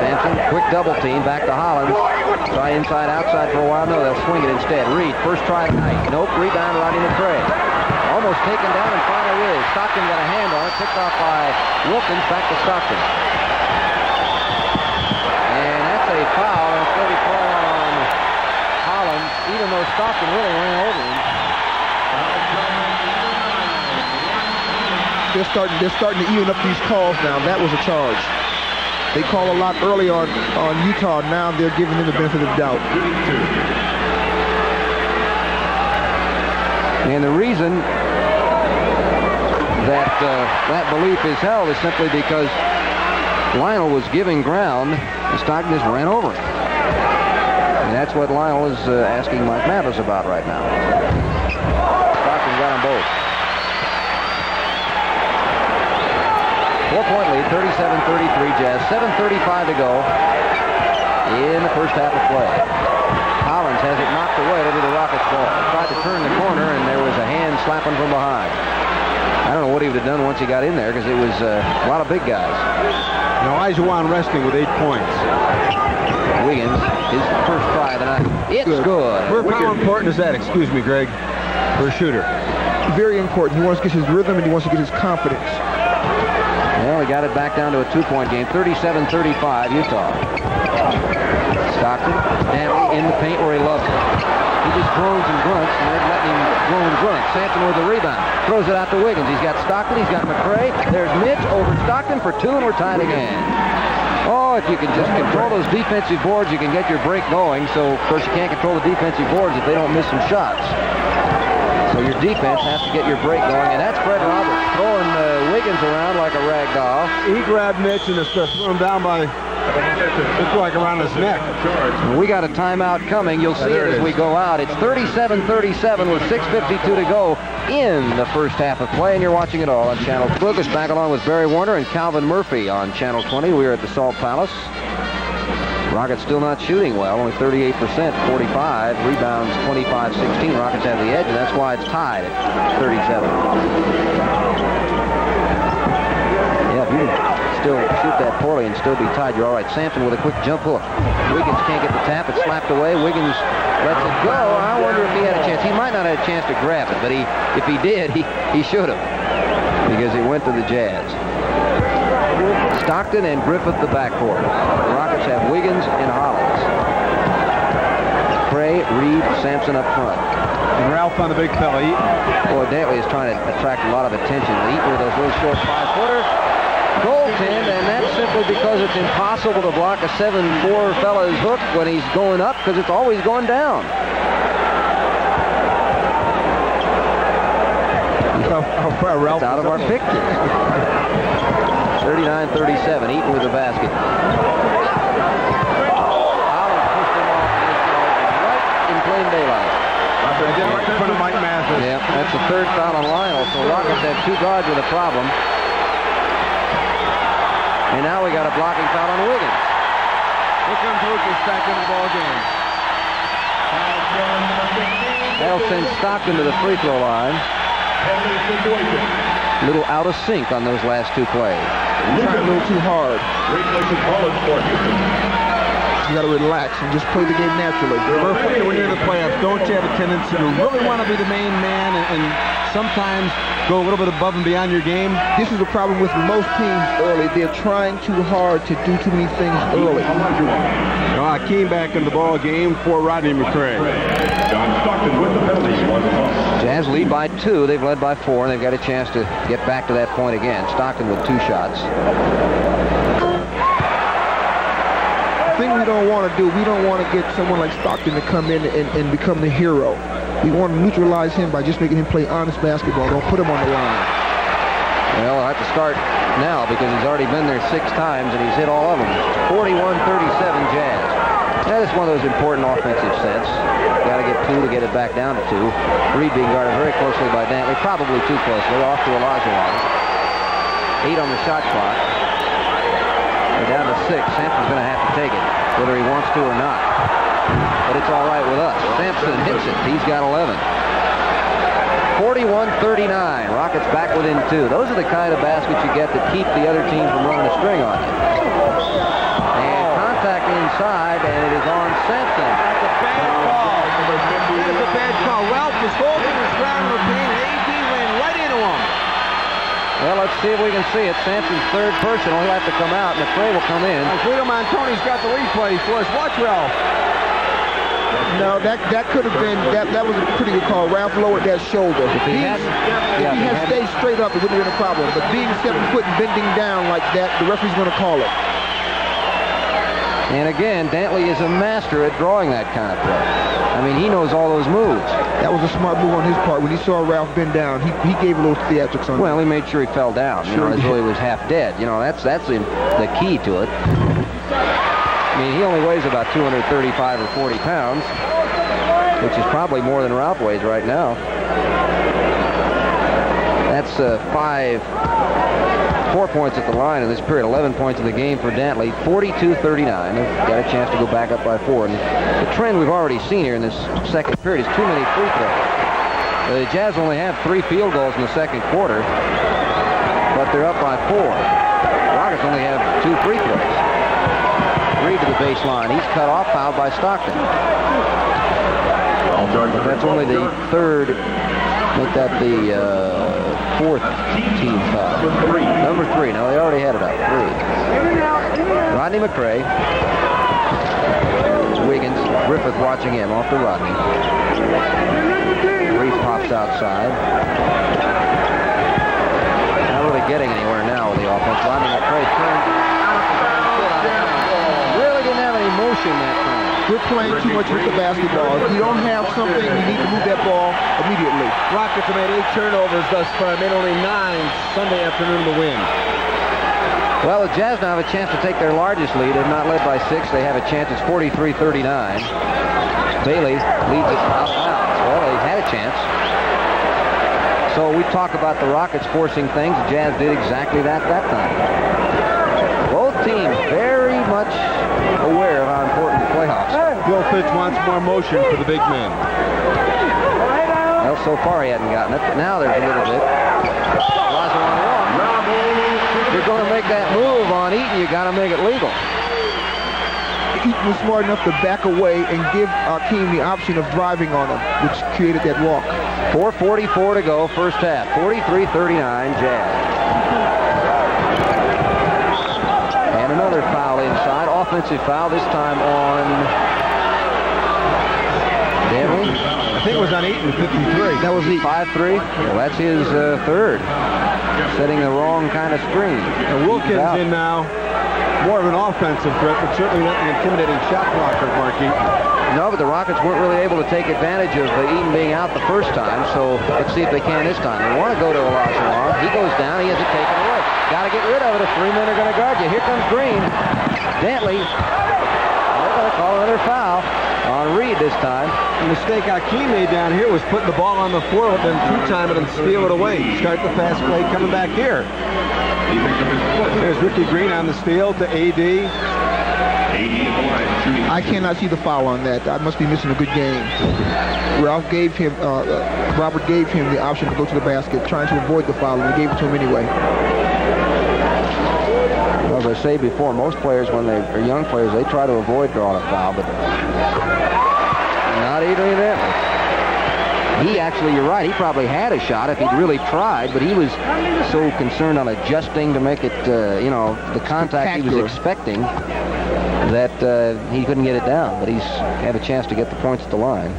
Sampson, quick double team, back to Hollins. Try inside, outside for a while. No, they'll swing it instead. Reed, first try tonight. Nope, rebound, Rodney McCray. Almost taken down and finally is. Stockton got a hand on it, picked off by Wilkins, back to Stockton. And that's a foul. Even though Stockton really ran over him. They're starting to even up these calls now. That was a charge. They call a lot early on Utah. Now they're giving them the benefit of the doubt. And the reason that that belief is held is simply because Lionel was giving ground, and Stockton just ran over him. And that's what Lionel is asking Mike Mathis about right now. Stockton got them both. 4-point lead, 37-33 Jazz. 7:35 to go in the first half of play. Collins has it knocked away over the Rockets ball. Tried to turn the corner, and there was a hand slapping from behind. I don't know what he would have done once he got in there, because it was a lot of big guys. Now, Olajuwon resting with 8 points. Wiggins, his first try of the night. It's good. How important is that, excuse me, Greg, for a shooter? Very important. He wants to get his rhythm, and he wants to get his confidence. Well, he got it back down to a 2-point game. 37-35, Utah. Stockton, Dantley in the paint where he loves it. He just groans and grunts, and they're letting him groan and grunt. Sampson with the rebound. Throws it out to Wiggins. He's got Stockton. He's got McRae. There's Mitch over Stockton for 2, and we're tied again. Oh, if you can just control those defensive boards, you can get your break going. So, of course, you can't control the defensive boards if they don't miss some shots. So your defense has to get your break going, and that's Fred Roberts throwing Wiggins around like a rag doll. He grabbed Mitch and just threw him down by, it's like around his neck. We got a timeout coming. You'll see it as we go out. It's 37-37 with 6:52 to go in the first half of play, and you're watching it all on Channel 20. Lucas back along with Barry Warner and Calvin Murphy on Channel 20. We're at the Salt Palace. Rockets still not shooting well, only 38%, 45. Rebounds 25-16. Rockets have the edge, and that's why it's tied at 37. Yeah, if you can still shoot that poorly and still be tied, you're all right. Sampson with a quick jump hook. Wiggins can't get the tap. It's slapped away. Wiggins lets it go. I wonder if he had a chance. He might not have a chance to grab it, but if he did, he should have, because he went to the Jazz. Stockton and Griffith the backcourt. The Rockets have Wiggins and Hollins. Cray, Reed, Sampson up front. And Ralph on the big fella, Eaton. Boy, Dantley is trying to attract a lot of attention. Eaton with those little short 5-footers. Goaltend, and that's simply because it's impossible to block a 7'4" fella's hook when he's going up, because it's always going down. It's out of our picture. 39-37, Eaton with the basket. Collins pushed him off right in plain daylight. Right in front of Mike Mathis. Yeah, that's the third foul on Lionel, so Rockets have 2 guards with a problem. And now we got a blocking foul on Wiggins. Here comes Lucas back in the ball game. That'll send Stockton to the free throw line. A little out of sync on those last 2 plays. Trying a little too hard. You got to relax and just play the game naturally. When you're in the playoffs, don't you have a tendency to really want to be the main man and sometimes go a little bit above and beyond your game? This is a problem with most teams early. They're trying too hard to do too many things early. Hakeem back in the ball game for Rodney McRae. Jazz lead by 2. They've led by 4, and they've got a chance to get back to that point again. Stockton with 2 shots. The thing we don't want to do, we don't want to get someone like Stockton to come in and become the hero. We want to neutralize him by just making him play honest basketball. Don't put him on the line. Well, I'll have to start now because he's already been there 6 times and he's hit all of them. 41-37 Jazz. That is one of those important offensive sets. Got to get 2 to get it back down to 2. Reed being guarded very closely by Dantley, probably too closely. Off to Olajuwon. 8 on the shot clock. We're down to 6. Sampson's going to have to take it, whether he wants to or not. But it's all right with us. Sampson hits it. He's got 11. 41-39. Rockets back within 2. Those are the kind of baskets you get that keep the other team from running a string on you. And contact inside, and it is on Sampson. That's a bad call. That is a bad call. Ralph was holding his ground in the paint, and AD ran right into him. Well, let's see if we can see it. Sampson's third personal. He'll have to come out, and McRae will come in. Guido Montoni's got the replay for us. Watch Ralph. No, that could have been, that was a pretty good call. Ralph lowered that shoulder. If he had stayed straight up, it wouldn't have been a problem. But being 7 foot and bending down like that, the referee's going to call it. And again, Dantley is a master at drawing that kind of play. I mean, he knows all those moves. That was a smart move on his part. When he saw Ralph bend down, he gave a little theatrics on Well, he made sure he fell down, Sure as though he was half dead. That's the key to it. I mean, he only weighs about 235 or 40 pounds, which is probably more than Ralph weighs right now. That's 4 points at the line in this period, 11 points in the game for Dantley, 42-39. They've got a chance to go back up by 4. And the trend we've already seen here in this second period is too many free throws. The Jazz only have 3 field goals in the second quarter, but they're up by 4. The Rockets only have 2 free throws. Reed to the baseline. He's cut off, fouled by Stockton. That's only the third. Make that the 4th team foul. Number 3. No, they already had it up. 3. Rodney McRae. Wiggins. Griffith watching him off to Rodney. Reed pops outside. Not really getting anywhere now with the offense. Rodney McRae turned. Really didn't have any motion that time. We're playing too much with the basketball. If you don't have something, you need to move that ball immediately. Rockets have made 8 turnovers thus far, made only 9 Sunday afternoon to win. Well, the Jazz now have a chance to take their largest lead. They're not led by 6. They have a chance. It's 43-39. Bailey leads it out now. Well, they've had a chance. So we talk about the Rockets forcing things. The Jazz did exactly that time. Both teams very much aware of how important the playoffs are. Bill Fitch wants more motion for the big man. Well, so far he hadn't gotten it, but now there's a little bit. Olajuwon walk. If you're going to make that move on Eaton, you got to make it legal. Eaton was smart enough to back away and give Hakeem the option of driving on him, which created that walk. 4:44 to go, first half. 43-39, Jazz. And another foul inside. Offensive foul, this time on Dantley. I think it was on Eaton, 53. That was 5-3. Well, that's his third. Setting the wrong kind of screen. And Wilkins in now. More of an offensive threat, but certainly not an intimidating shot blocker, Mark Eaton. No, but the Rockets weren't really able to take advantage of Eaton being out the first time, so let's see if they can this time. They want to go to Olajuwon. He goes down. He has it taken away. Got to get rid of it if 3 men are going to guard you. Here comes Green. Dantley. They're going to call another foul on Reed this time. The mistake Hakeem made down here was putting the ball on the floor, but then two-time it and steal it away. Start the fast play coming back here. There's Rickey Green on the steal to AD. I cannot see the foul on that. I must be missing a good game. Ralph gave him, Robert gave him the option to go to the basket, trying to avoid the foul, and he gave it to him anyway. Well, as I say before, most players, when they are young players, they try to avoid drawing a foul, but not Adrian Dantley. He actually, you're right, he probably had a shot if he'd really tried, but he was so concerned on adjusting to make it, the contact he was expecting that he couldn't get it down, but he's had a chance to get the points at the line.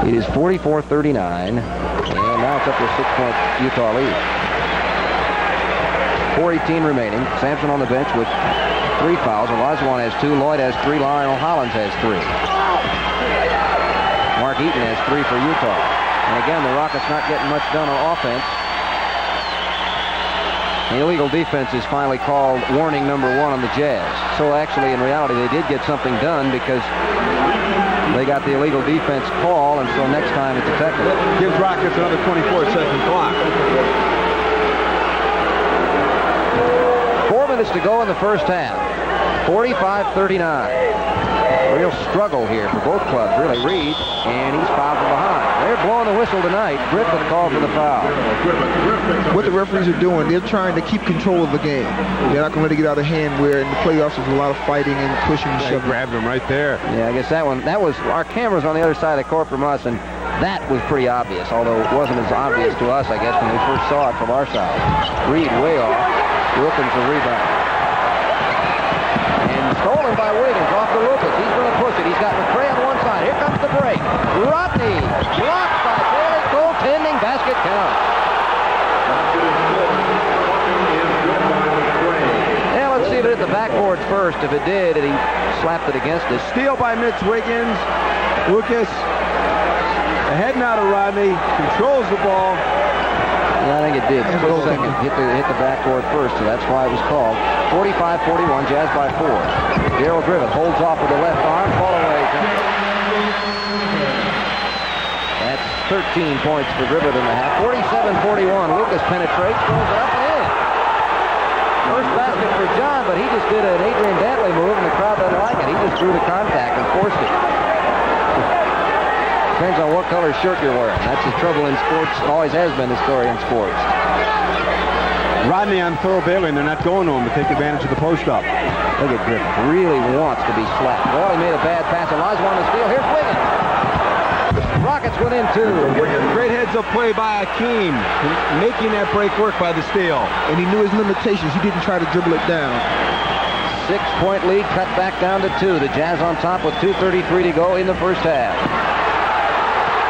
It is 44-39, and now it's up to a 6-point Utah lead. 4:18 remaining. Sampson on the bench with 3 fouls. Olajuwon has 2. Lloyd has 3. Lionel Hollins has 3. Mark Eaton has 3 for Utah. And again, the Rockets not getting much done on offense. The illegal defense is finally called warning number 1 on the Jazz. So actually, in reality, they did get something done because they got the illegal defense call, and so next time it's a technical. Gives Rockets another 24-second clock. 4 minutes to go in the first half. 45-39. Real struggle here for both clubs, really. Reed, and he's fouled from behind. They're blowing the whistle tonight. Griffith called for the foul. What the referees are doing, they're trying to keep control of the game. They're not going to let it get out of hand, where in the playoffs there's a lot of fighting and pushing and shoving. Grabbed him right there. Yeah, I guess that was, our cameras on the other side of the court from us, and that was pretty obvious, although it wasn't as obvious to us, I guess, when we first saw it from our side. Reed way off. Wilkins the rebound. And stolen by Wiggins off the Lucas. He's going to push it. He's got McRae on one side. Here comes the break. Rodney blocked by Bailey. Goaltending. Basket count. Yeah, let's see if it hit the backboard first. If it did, he slapped it against it. Steal by Mitch Wiggins. Lucas getting out of Rodney, controls the ball. Yeah, I think it did. Split second. Hit the backboard first, so that's why it was called. 45-41, Jazz by 4. Darrell Griffith holds off with the left arm. Fall away. That's 13 points for Griffith in the half. 47-41. Lucas penetrates, throws it up and in. First basket for John, but he just did an Adrian Dantley move, and the crowd doesn't like it. He just drew the contact and forced it. Depends on what color shirt you're wearing. That's the trouble in sports. Always has been the story in sports. Rodney on Thurl Bailey, and they're not going to him to take advantage of the post-up. Look at Griffith. Really wants to be slapped. Well, he made a bad pass. Olajuwon to steal. Here's Wiggins. Rockets went in 2. Great heads-up play by Hakeem, making that break work by the steal. And he knew his limitations. He didn't try to dribble it down. 6-point lead cut back down to 2. The Jazz on top with 2:33 to go in the first half.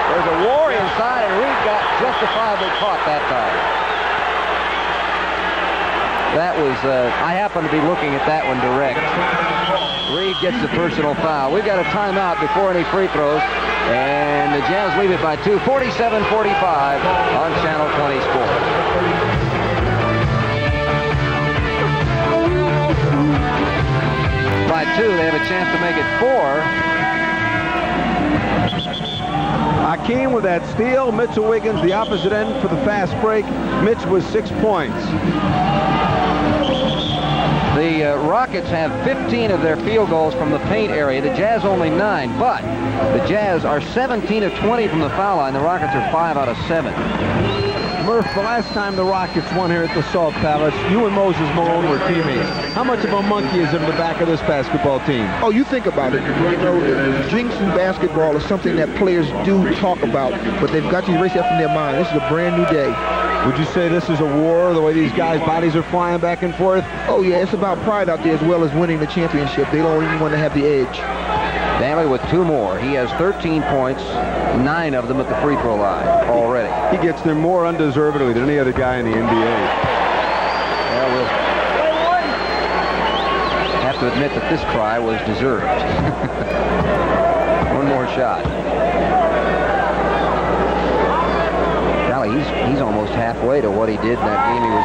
There's a war inside, and Reed got justifiably caught that time. That was, I happened to be looking at that one direct. Reed gets the personal foul. We've got a timeout before any free throws, and the Jazz lead it by 2, 47-45 on Channel 20 Sports. By 2, they have a chance to make it 4. Hakeem with that steal. Mitchell Wiggins, the opposite end for the fast break. Mitch with 6 points. The Rockets have 15 of their field goals from the paint area. The Jazz only 9, but the Jazz are 17 of 20 from the foul line. The Rockets are 5 out of 7. Murph, the last time the Rockets won here at the Salt Palace, you and Moses Malone were teammates. How much of a monkey is in the back of this basketball team? Oh, you think about it. You know, jinx in basketball is something that players do talk about, but they've got to erase that from their mind. This is a brand new day. Would you say this is a war, the way these guys' bodies are flying back and forth? Oh, yeah, it's about pride out there as well as winning the championship. They don't even want to have the edge. Dantley with 2 more. He has 13 points, 9 of them at the free throw line already. He gets there more undeservedly than any other guy in the NBA. Well, we'll have to admit that this try was deserved. One more shot. He's almost halfway to what he did in that game. He was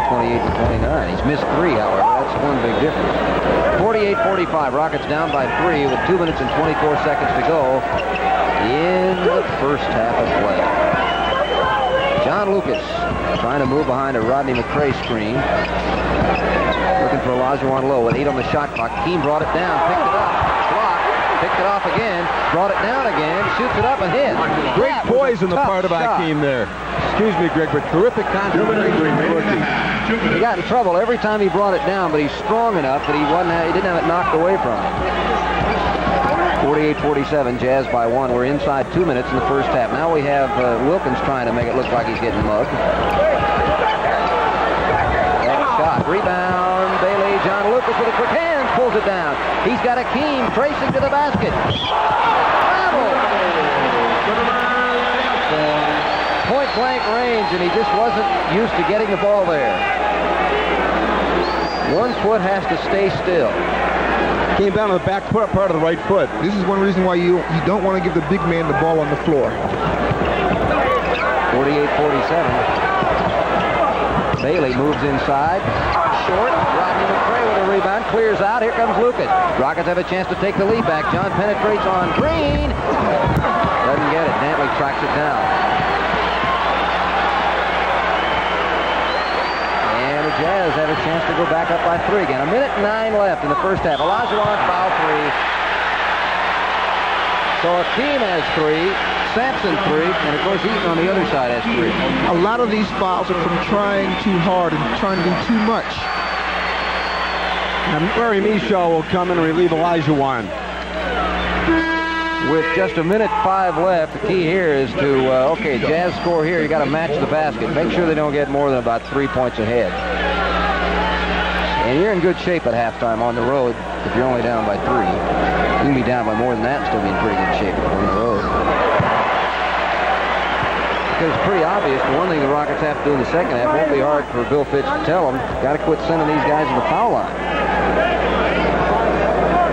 28-29. He's missed 3, however. That's one big difference. 48-45. Rockets down by 3 with 2 minutes and 24 seconds to go in the first half of play. John Lucas trying to move behind a Rodney McCray screen. Looking for Olajuwon low with 8 on the shot clock. Hakeem brought it down, picked it up, blocked, picked it off again, brought it down again, shoots it up and hits. Great poise on the part of Hakeem there. Excuse me, Greg, but terrific contribution. He got in trouble every time he brought it down, but he's strong enough that he didn't have it knocked away from him. 48-47, Jazz by 1. We're inside 2 minutes in the first half. Now we have Wilkins trying to make it look like he's getting mugged. Next shot, rebound, Bailey. John Lucas with a quick hand, pulls it down. He's got Hakeem tracing to the basket. Travel. Point-blank range, and he just wasn't used to getting the ball there. 1 foot has to stay still. Came down on the back part of the right foot. This is one reason why you don't want to give the big man the ball on the floor. 48-47. Bailey moves inside. Short. Rodney McCray with a rebound. Clears out. Here comes Lucas. Rockets have a chance to take the lead back. John penetrates on Green. Doesn't get it. Dantley tracks it down. Jazz have a chance to go back up by 3 again. 1:09 left in the first half. Olajuwon foul 3. So Hakeem has 3, Sampson 3, and of course Eaton on the other side has 3. A lot of these fouls are from trying too hard and trying to do too much. And Murray Mishaw will come in and relieve Olajuwon. With just 1:05 left, the key here is to, okay, Jazz score here, you got to match the basket. Make sure they don't get more than about 3 points ahead. And you're in good shape at halftime on the road if you're only down by 3. You can be down by more than that and still be in pretty good shape on the road. Because it's pretty obvious, the one thing the Rockets have to do in the second half won't be hard for Bill Fitch to tell them, got to quit sending these guys to the foul line.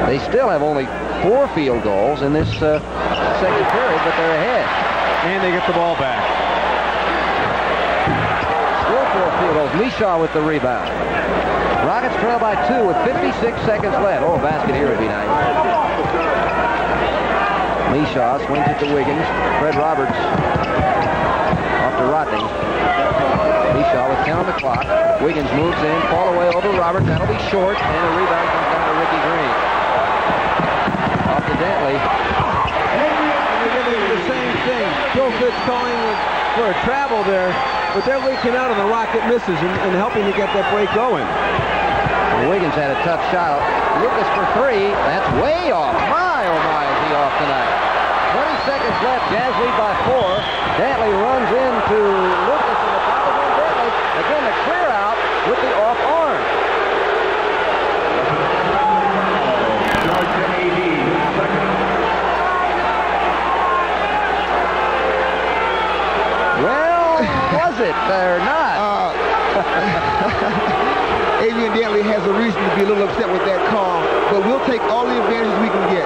They still have only 4 field goals in this second period, but they're ahead. And they get the ball back. Skillful field goals. Mishaw with the rebound. Rockets trail by 2 with 56 seconds left. Oh, a basket here would be nice. Mishaw swings it to Wiggins. Fred Roberts off to Rodney. Mishaw with 10 on the clock. Wiggins moves in, fall away over Roberts. That'll be short, and a rebound comes down to Rickey Green. Off to Dantley. The same thing. Griffith calling for a travel there, but they're leaking out and the Rocket misses and helping to get that break going. Wiggins had a tough shot. Lucas for 3. That's way off. My, oh my, is he off tonight. 20 seconds left. Jazz lead by 4. Dantley runs into Lucas in the top of him. Dantley again the clear out with the off arm. Well, was it or not? Adrian Dantley has a reason to be a little upset with that call, but we'll take all the advantages we can get.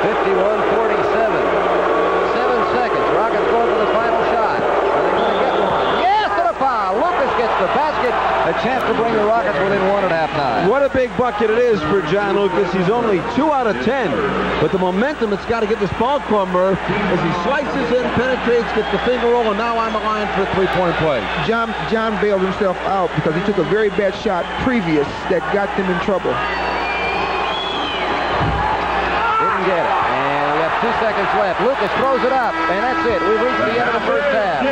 51-47. 7 seconds. Rockets going for the final shot. Are they going to get one? Yes, and a foul. Lucas gets the basket. A chance to bring the Rockets within 1 at halftime. What a big bucket it is for John Lucas. He's only 2 out of 10. But the momentum, it's got to get this ball club, Murph, as he slices in, penetrates, gets the finger roll, and now on the line for a three-point play. John bailed himself out because he took a very bad shot previous that got them in trouble. Didn't get it. And we have 2 seconds left. Lucas throws it up, and that's it. We've reached the end of the first half.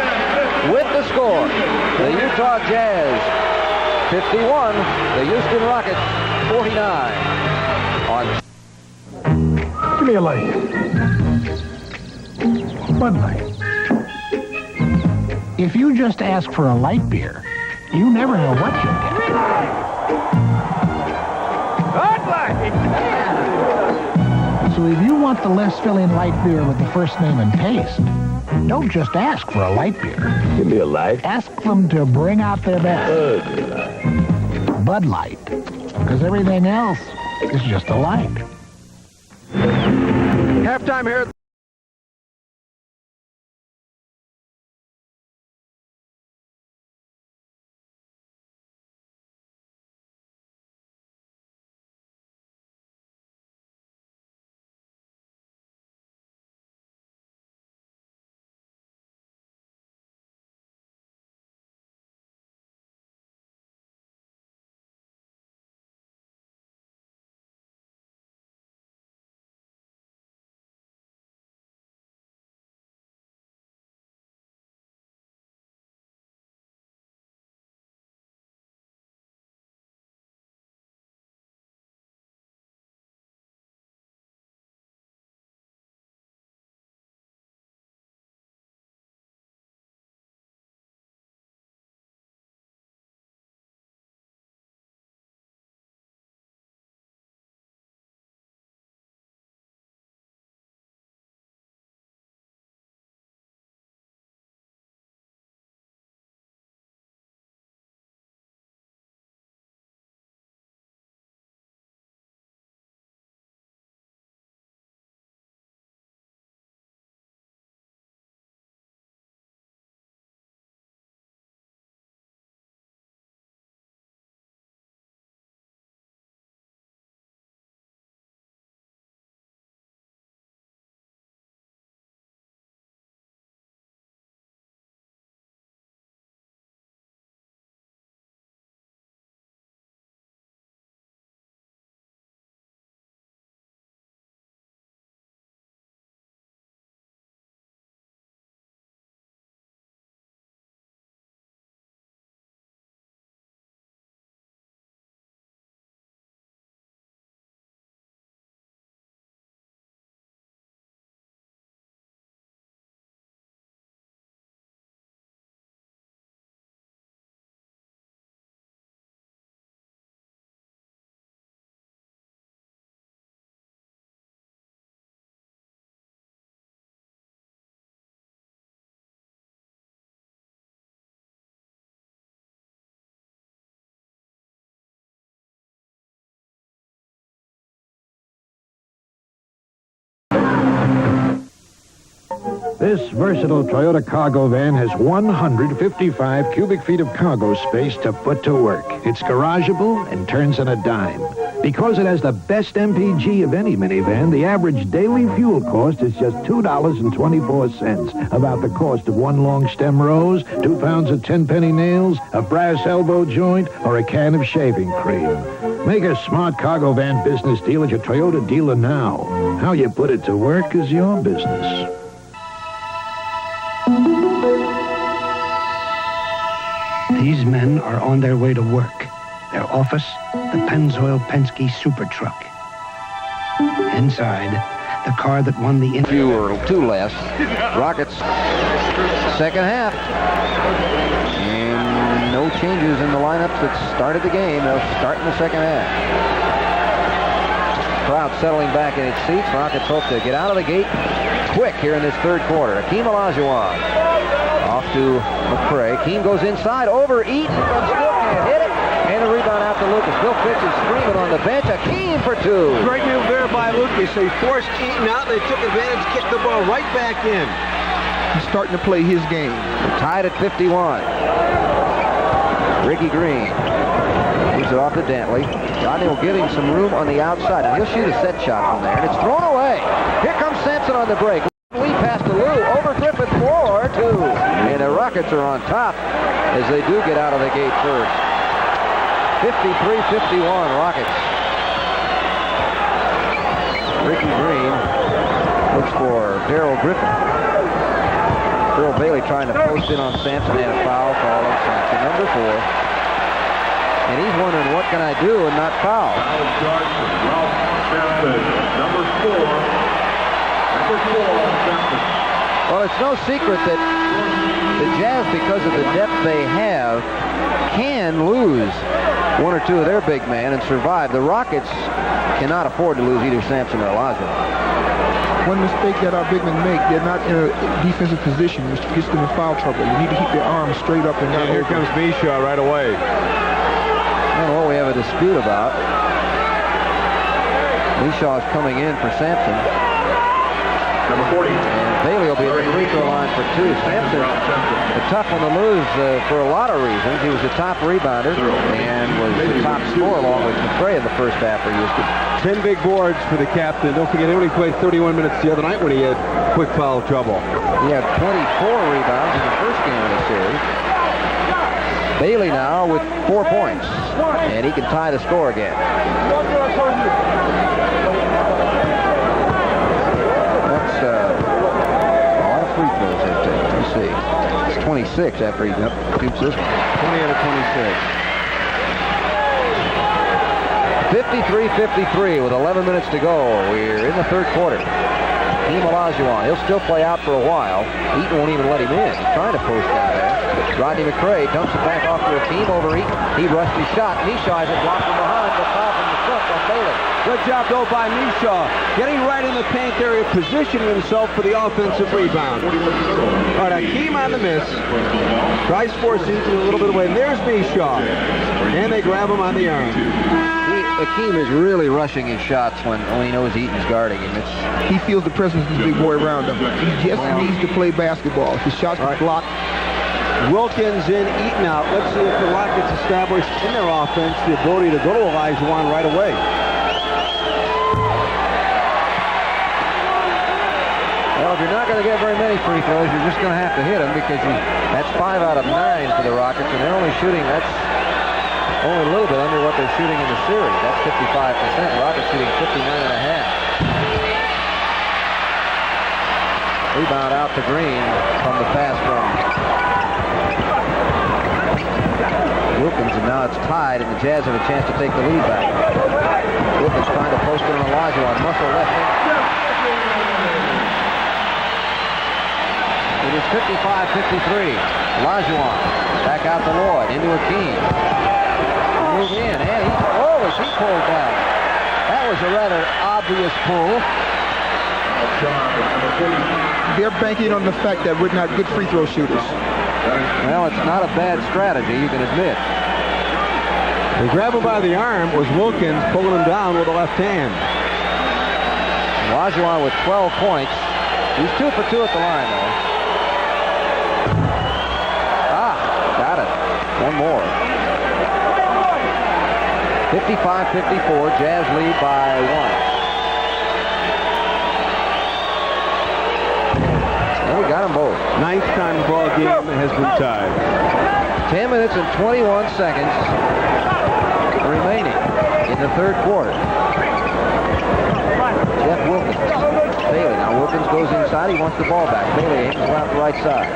With the score, the Utah Jazz 51, the Houston Rockets 49. Give me a light. Bud Light. If you just ask for a light beer, you never know what you'll get. Bud Light! So if you want the less filling light beer with the first name and taste, don't just ask for a light beer. Give me a light. Ask them to bring out their best. Bud Light. Because everything else is just a light. Halftime here. This versatile Toyota cargo van has 155 cubic feet of cargo space to put to work. It's garageable and turns on a dime. Because it has the best MPG of any minivan, the average daily fuel cost is just $2.24, about the cost of one long stem rose, 2 pounds of 10-penny nails, a brass elbow joint, or a can of shaving cream. Make a smart cargo van business deal at your Toyota dealer now. How you put it to work is your business. These men are on their way to work. Their office, the Pennzoil Penske Super Truck. Inside, the car that won the... Few or two less. Rockets, second half. And no changes in the lineups that started the game. They'll start in the second half. Crowd settling back in its seats. Rockets hope to get out of the gate quick here in this third quarter. Hakeem Olajuwon off to McCray. Hakeem goes inside over Eaton, but still can't hit it. And a rebound out to Lucas. Bill Fitch is screaming on the bench. Hakeem for 2. Great move there by Lucas. They forced Eaton out. They took advantage, kicked the ball right back in. He's starting to play his game. Tied at 51. Rickey Green moves it off to Dantley. Johnny will give him some room on the outside, and he'll shoot a set shot from there, and it's thrown away. Here comes Sampson on the break. Lee pass to Lou, over Griffith for 2. And the Rockets are on top as they do get out of the gate first. 53-51 Rockets. Rickey Green looks for Darrell Griffith. Thurl Bailey trying to post in on Sampson, and a foul call on Sampson, number 4. And he's wondering, what can I do and not foul? Well, it's no secret that the Jazz, because of the depth they have, can lose 1 or 2 of their big men and survive. The Rockets cannot afford to lose either Sampson or Olajuwon. One mistake that our big men make, they're not in a defensive position, which gets them in foul trouble. You need to keep their arms straight up and down. Here comes Mishaw right away. I don't know what we have a dispute about. Mishaw is coming in for Sampson. Number 40. And Bailey will be at the free throw line for 2. Sampson, a tough one to lose for a lot of reasons. He was the top rebounder and was the top scorer along with McCray in the first half for Houston. 10 big boards for the captain. Don't forget, he only played 31 minutes the other night when he had quick foul trouble. He had 24 rebounds in the first game of the series. Bailey now with 4 points, and he can tie the score again. That's a lot of free throws they've taken. Let's see. It's 26 after he shoots this one. 20 out of 26. 53-53 with 11 minutes to go. We're in the third quarter. Hakeem Olajuwon, he'll still play out for a while. Eaton won't even let him in. He's trying to post down there. Rodney McCray dumps it back off to Hakeem over Eaton. He rushed his shot. Mishaw has it blocked from behind, but foul from the front on Bailey. Good job, though, by Mishaw. Getting right in the paint area, positioning himself for the offensive rebound. All right, Hakeem on the miss. Tries to force Eaton a little bit away. There's Mishaw. And they grab him on the arm. Hakeem is really rushing his shots when he knows Eaton's guarding him. He feels the presence of the big boy around him. He just needs to play basketball. His shots are blocked. Wilkins in, Eaton out. Let's see if the Rockets establish in their offense the ability to go to Olajuwon right away. Well, if you're not going to get very many free throws, you're just going to have to hit them because that's 5 out of 9 for the Rockets, and they're only shooting, that's only a little bit under what they're shooting in the series. That's 55%. Rockets shooting 59.5. Rebound out to Green from the pass from Wilkins, and now it's tied, and the Jazz have a chance to take the lead back. Wilkins trying to post it on Olajuwon. Muscle left hand. It is 55-53. Olajuwon back out to Lloyd, into Hakeem. Move in, and he pulled down. That was a rather obvious pull. They're banking on the fact that we're not good free throw shooters. Well, it's not a bad strategy, you can admit. They grab him by the arm was Wilkins, pulling him down with the left hand. Olajuwon with 12 points. He's 2 for 2 at the line, though. Got it. One more. 55-54. Jazz lead by 1. Well, we got them both. 9th time the ball game has been tied. 10 minutes and 21 seconds remaining in the third quarter. Jeff Wilkins. Bailey. Now Wilkins goes inside. He wants the ball back. Bailey aims out the right side.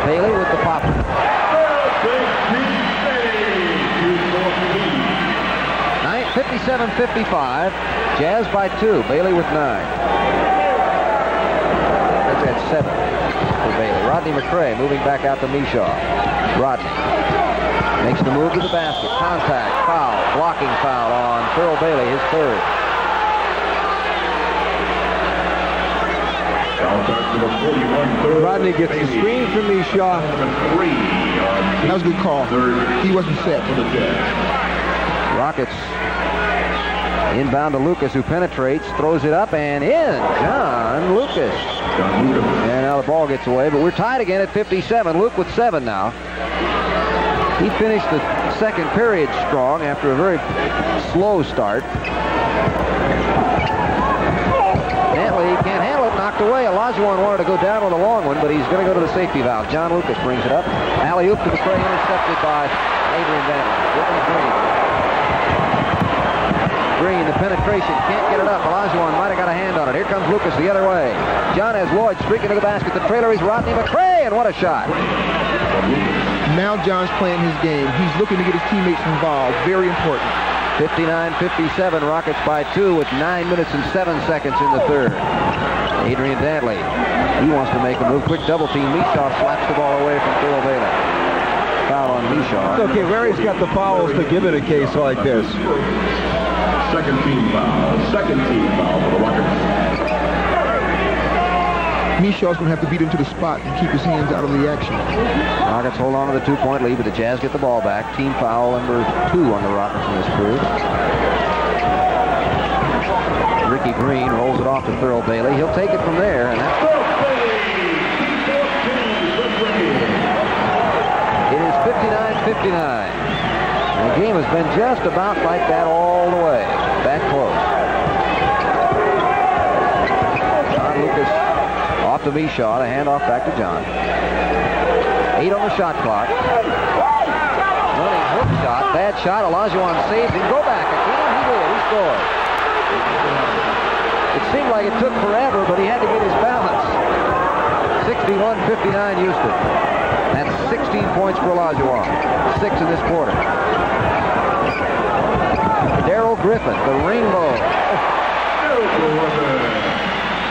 Bailey with the pop. 57-55. Jazz by 2. Bailey with 9. That's at 7 for Bailey. Rodney McCray moving back out to Mishaw. Rodney makes the move to the basket. Contact, foul, blocking foul on Thurl Bailey, his third. Rodney gets the screen from Mishaw. That was a good call. He wasn't set. Rockets inbound to Lucas, who penetrates, throws it up, and in. John Lucas. And now the ball gets away, but we're tied again at 57. Luke with 7 now. He finished the second period strong after a very slow start. Dantley can't handle it, knocked away. Olajuwon wanted to go down on the long one, but he's going to go to the safety valve. John Lucas brings it up. Alley-oop to McCray, intercepted by Adrian Dantley. Green, the penetration, can't get it up. Olajuwon might have got a hand on it. Here comes Lucas the other way. John has Lloyd streaking to the basket. The trailer is Rodney McCray, and what a shot. Now John's playing his game. He's looking to get his teammates involved. Very important. 59-57, Rockets by 2 with 9 minutes and 7 seconds in the third. Adrian Dantley, he wants to make a move. Quick double team. Mishaw slaps the ball away from Thurl Bailey. Foul on Mishaw. Okay, Larry's got the fouls to give it a case like this. Second team foul for the Rockets. Mishaw's going to have to beat him to the spot and keep his hands out of the action. Rockets hold on to the 2-point lead, but the Jazz get the ball back. Team foul number 2 on the Rockets in this period. Rickey Green rolls it off to Thurl Bailey. He'll take it from there, and that's... It is 59-59. The game has been just about like that all the way. That close. John Lucas off to Mishaw. The handoff back to John. 8 on the shot clock. Running hook shot. Bad shot. Olajuwon saves him. Go back. Hakeem, he did. He scored. It seemed like it took forever, but he had to get his balance. 61-59 Houston. That's 16 points for Olajuwon. 6 in this quarter. Darrell Griffith, the rainbow.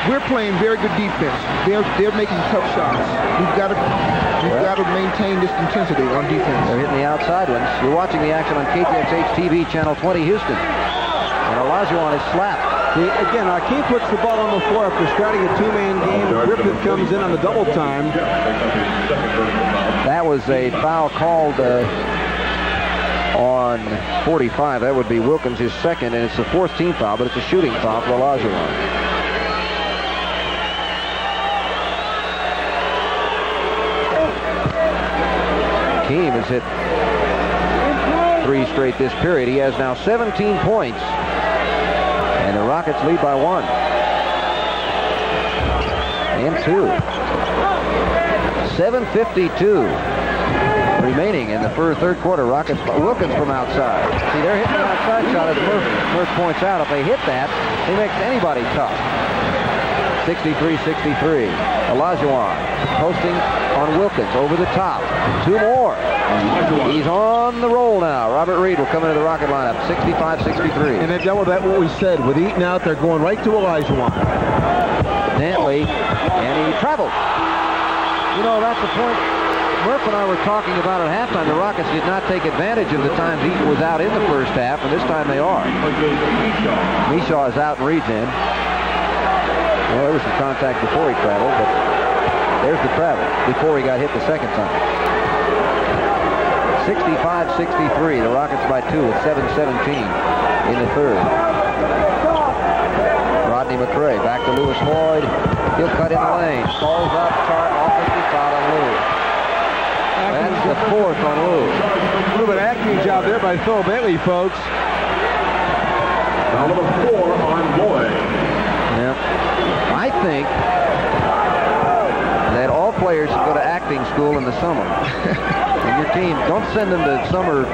We're playing very good defense. They're making tough shots. We've got to maintain this intensity on defense. They're hitting the outside ones. You're watching the action on KTXH TV, Channel 20, Houston. And Olajuwon is slapped. Again, Hakeem puts the ball on the floor after starting a two-man game. Griffith comes in on the double time. That was a foul called on 45. That would be Wilkins, his second, and it's the 4th team foul, but it's a shooting foul for Olajuwon. Hakeem has hit 3 straight this period. He has now 17 points. And the Rockets lead by 1. And 2. 7:52 remaining in the third quarter. Rockets, Wilkins from outside. See, they're hitting the outside shot as Murph points out. If they hit that, it makes anybody tough. 63-63. Olajuwon posting on Wilkins over the top. 2 more. He's on the roll now. Robert Reed will come into the Rocket lineup. 65-63. And they've done with that what we said. With Eaton out, they're going right to Olajuwon. Dantley, and he traveled. You know, that's the point Murph and I were talking about at halftime. The Rockets did not take advantage of the times Eaton was out in the first half, and this time they are. Mishaw is out and Reed's in. Well, there was some contact before he traveled, but there's the travel before he got hit the second time. 65-63. The Rockets by 2 with 7:17 in the third. Rodney Rodney McRae. Back to Lewis Lloyd. He'll cut in the lane. Falls up, offensive foul on Lou. That's the fourth on Lou. A little bit of acting job there by Thurl Bailey, folks. Number 4 on Lloyd. Yeah. I think that all players should go to acting school in the summer. And your team, don't send them to summer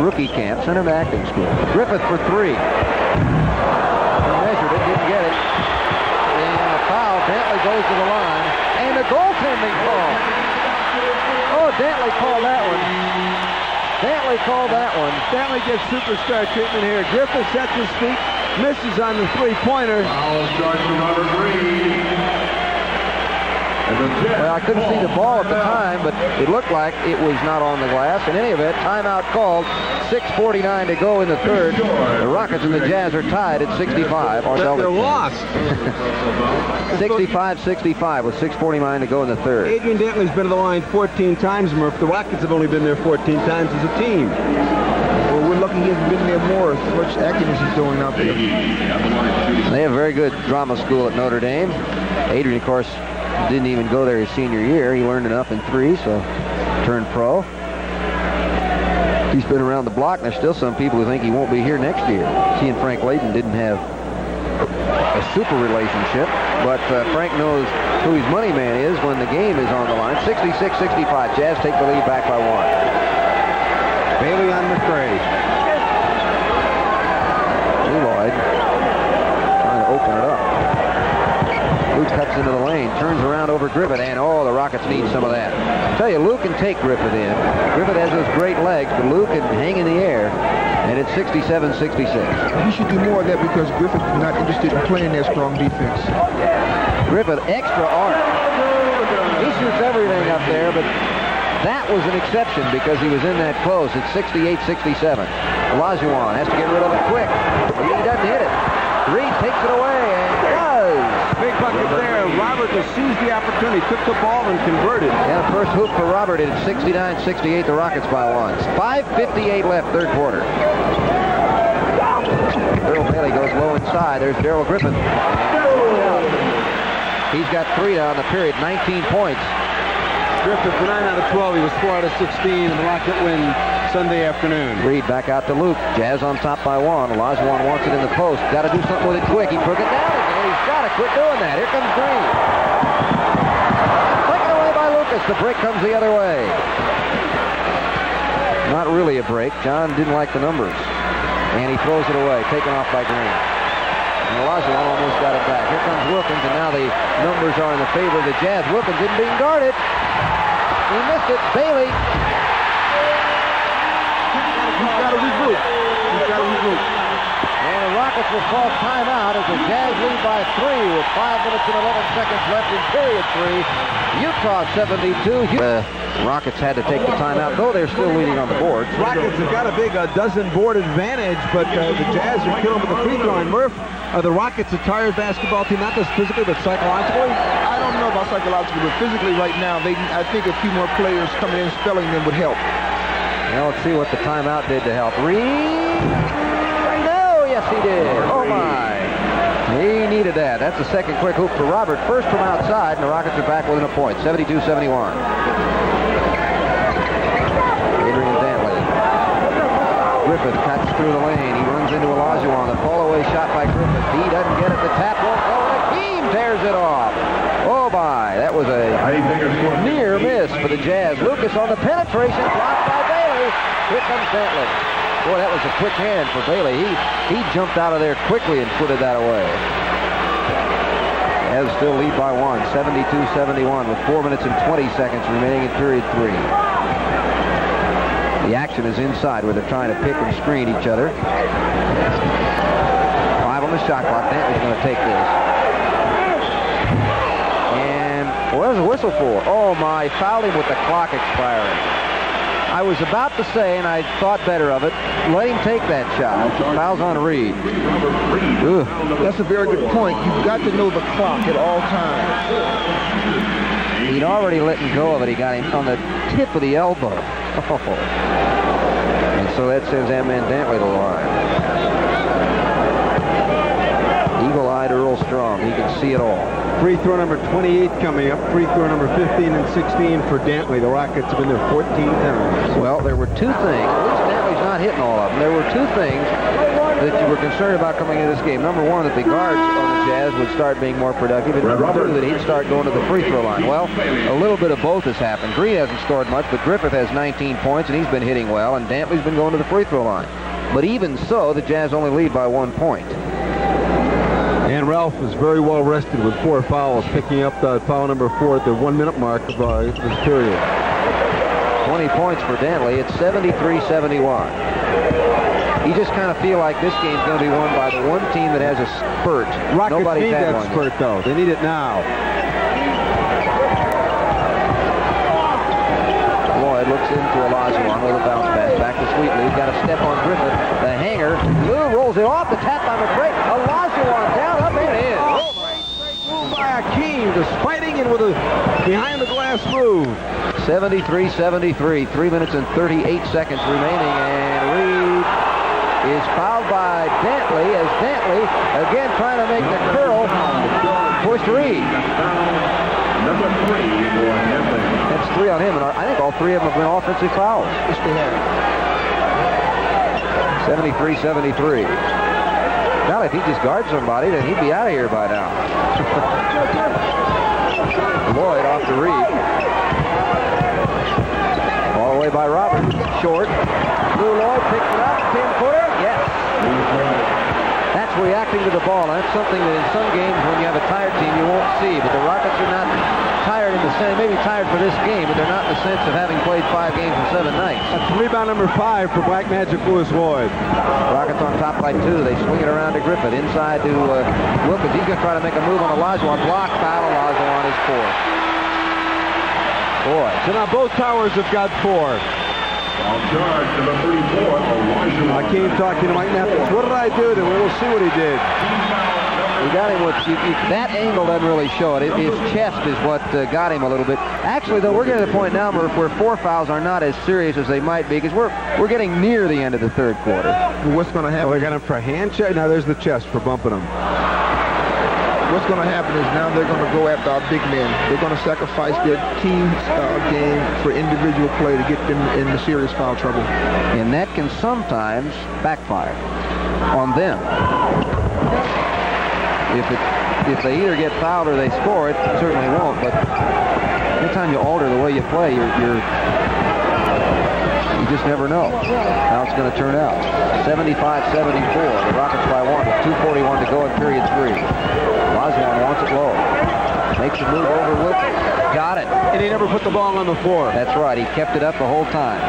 rookie camp. Send them to acting school. Griffith for 3. He measured it, didn't get it. And a foul. Dantley goes to the line. And a goaltending call. Oh, Dantley called that one. Dantley called that one. Dantley gets superstar treatment here. Griffith sets his feet, misses on the three-pointer. Foul starts from number 3. Well, I couldn't see the ball at the time, but it looked like it was not on the glass. In any event, timeout called. 6:49 to go in the third. The Rockets and the Jazz are tied at 65. They're lost. 65-65 with 6:49 to go in the third. Adrian Dantley's been to the line 14 times, Murph. The Rockets have only been there 14 times as a team. Well, we're lucky he hasn't been there more. As much acting as he's doing out there. They have a very good drama school at Notre Dame. Adrian, of course, didn't even go there his senior year. He learned enough in 3, so turned pro. He's been around the block, and there's still some people who think he won't be here next year. He and Frank Layton didn't have a super relationship, but Frank knows who his money man is when the game is on the line. 66-65. Jazz take the lead back by 1. Bailey on McRae. Lloyd trying to open it up. Luke cuts into the lane, turns around over Griffith, and oh, the Rockets need some of that. I tell you, Luke can take Griffith in. Griffith has those great legs, but Luke can hang in the air, and it's 67-66. He should do more of that because Griffith is not interested in playing that strong defense. Griffith, extra arc. He shoots everything up there, but that was an exception because he was in that close. It's 68-67. Olajuwon has to get rid of it quick. He doesn't hit it. Reed takes it away, and he does. Big bucket there. Robert just seized the opportunity, took the ball, and converted. Yeah, the first hoop for Robert. It's 69-68, the Rockets by 1. 5:58 left, third quarter. Thurl Bailey goes low inside. There's Darrell Griffith. He's got 3 now in the period, 19 points. Griffith, 9 out of 12. He was 4 out of 16, and the Rocket win Sunday afternoon. Reed back out to Luke. Jazz on top by 1. Olajuwon wants it in the post. Got to do something with it quick. He took it down again. He's got to quit doing that. Here comes Green. Taken away by Lucas. The break comes the other way. Not really a break. John didn't like the numbers. And he throws it away. Taken off by Green. And Olajuwon almost got it back. Here comes Wilkins, and now the numbers are in the favor of the Jazz. Wilkins isn't being guarded. He missed it. Bailey. He's got to regroup. And the Rockets will call timeout as the Jazz lead by 3 with 5 minutes and 11 seconds left in period 3. Utah 72. The Rockets had to take the timeout, though they're still leading on the board. Rockets have got a big dozen-board advantage, but the Jazz are killing with the free throw. And Murph, are the Rockets a tired basketball team, not just physically, but psychologically? I don't know about psychologically, but physically right now, I think a few more players coming in spelling them would help. Now let's see what the timeout did to help. Reed? No, yes he did. Oh my. He needed that. That's the second quick hoop for Robert. First from outside, and the Rockets are back within a point. 72-71. Adrian Dantley. Griffith cuts through the lane. He runs into Olajuwon. The fall-away shot by Griffith. He doesn't get it. The tap won't go. Hakeem tears it off. Oh my. That was a near miss for the Jazz. Lucas on the penetration. Blocked by Bailey. Here comes Dantley. Boy, that was a quick hand for Bailey. He jumped out of there quickly and footed that away. Jazz still lead by 1, 72-71 with 4 minutes and 20 seconds remaining in period 3. The action is inside where they're trying to pick and screen each other. 5 on the shot clock. Dantley's going to take this. And what was the whistle for? Oh my, fouled him with the clock expiring. I was about to say, and I thought better of it, let him take that shot. Fouls on Reed. Ugh. That's a very good point. You've got to know the clock at all times. He'd already let him go of it. He got him on the tip of the elbow. Oh. And so that sends that man Dantley to the line. eagle-eyed Earl Strong. He can see it all. Free throw number 28 coming up. Free throw number 15 and 16 for Dantley. The Rockets have been there 14 times. Well, there were two things. At least Dantley's not hitting all of them. There were two things that you were concerned about coming into this game. Number one, that the guards on the Jazz would start being more productive. And number two, that he'd start going to the free throw line. Well, a little bit of both has happened. Green hasn't scored much, but Griffith has 19 points, and he's been hitting well, and Dantley's been going to the free throw line. But even so, the Jazz only lead by 1 point. And Ralph was very well rested with 4 fouls, picking up foul number 4 at the 1 minute mark of this period. 20 points for Dantley. It's 73-71. You just kind of feel like this game's going to be won by the one team that has a spurt. Rockets Nobody's need had that one spurt, though. They need it now. Lloyd looks into Olajuwon with a bounce pass. Back to Sweetly. He's got a step on Griffith. The hanger. Lou rolls it off. The tap by McCray. Olajuwon down, up and in. Oh, Great move by Hakeem. Just fighting in with a behind-the-glass move. 73-73. 3 minutes and 38 seconds remaining. And Reed is fouled by Dantley as Dantley again trying to make the curl. Pushed Reed. Number 3 for Anthony. That's 3 on him, and I think all 3 of them have been offensive fouls. Yes, they have. 73-73. Now, if he just guards somebody, then he'd be out of here by now. Lloyd off to Reed. All the way by Roberts. Short. Lou Lloyd picks it up. Pin-footer. Yes. That's reacting to the ball. That's something that in some games when you have a tired team you won't see. But the Rockets are not tired in the sense, maybe tired for this game, but they're not in the sense of having played 5 games in 7 nights. That's rebound number 5 for Black Magic Louis Lloyd. Rockets on top by 2. They swing it around to Griffith. Inside to Wilkins. He's going to try to make a move on Olajuwon. Block foul. Olajuwon is 4. Boy. So now both towers have got 4. On charge, number 34, Olajuwon. Hakeem talking to Mike Nappins. What did I do? Then we'll see what he did. We got him with that angle doesn't really show it. His chest is what got him a little bit. Actually, though, we're getting to the point now where 4 fouls are not as serious as they might be because we're getting near the end of the third quarter. What's going to happen? Oh, they got him for a hand check. Now there's the chest for bumping him. What's going to happen is now they're going to go after our big men. They're going to sacrifice their team game for individual play to get them into serious foul trouble. And that can sometimes backfire on them. If they either get fouled or they score, it certainly won't. But anytime you alter the way you play, you just never know how it's going to turn out. 75-74. The Rockets by 1 with 2:41 to go in period 3. Olajuwon wants it low. Makes a move over Wilkins. Got it. And he never put the ball on the floor. That's right. He kept it up the whole time.